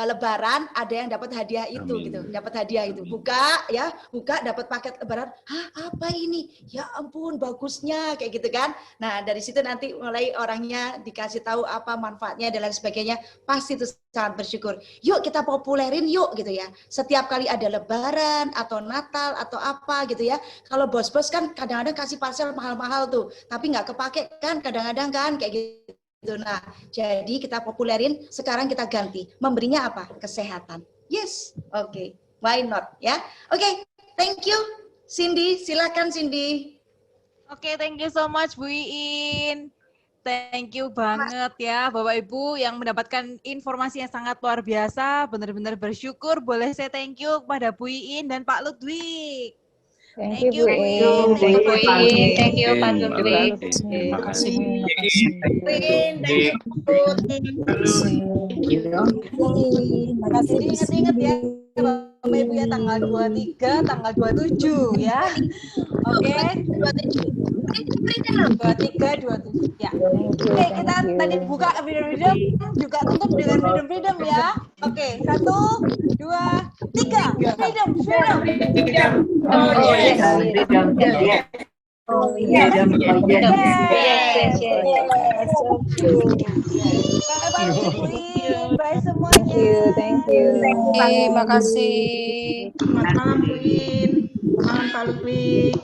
Speaker 3: Lebaran ada yang dapat hadiah itu
Speaker 7: Amin.
Speaker 3: gitu, dapat hadiah itu. Buka ya, buka dapat paket Lebaran. Hah, apa ini? Ya ampun, bagusnya kayak gitu kan. Nah, dari situ nanti mulai orangnya dikasih tahu apa manfaatnya dan lain sebagainya. Pasti itu sangat bersyukur. Yuk kita populerin yuk gitu ya. Setiap kali ada Lebaran atau Natal atau apa gitu ya. Kalau bos-bos kan kadang-kadang kasih parcel mahal-mahal tuh, tapi nggak kepake kan kadang-kadang kan kayak gitu. Nah, jadi kita populerin, sekarang kita ganti. Memberinya apa? Kesehatan. Yes, oke. Why not ya? Oke, thank you. Cindy, silakan Cindy.
Speaker 1: Oke, thank you so much Bu Iin. Thank you banget ya Bapak Ibu yang mendapatkan informasi yang sangat luar biasa. Benar-benar bersyukur. Boleh saya thank you kepada Bu Iin dan Pak Ludwig. Thank you, Bu Iin.
Speaker 2: Thank you, Bu Iin. Thank you, Pak
Speaker 7: Terima
Speaker 2: Ludwig.
Speaker 7: kasih. Terima kasih.
Speaker 1: Makasih, ingat-ingat ya Bapak Ibu ya, tanggal 23, tanggal 27 ya. Oke. 23, 27 ya. Oke, kita tadi buka freedom juga tutup dengan freedom ya. Oke, 1, 2, 3. Freedom.
Speaker 2: Oh, yes. Oh, yes.
Speaker 1: Bye semuanya.
Speaker 8: Thank you.
Speaker 2: Terima kasih.
Speaker 1: Selamat malam Bu Iin. Selamat malam Pak Ludwig.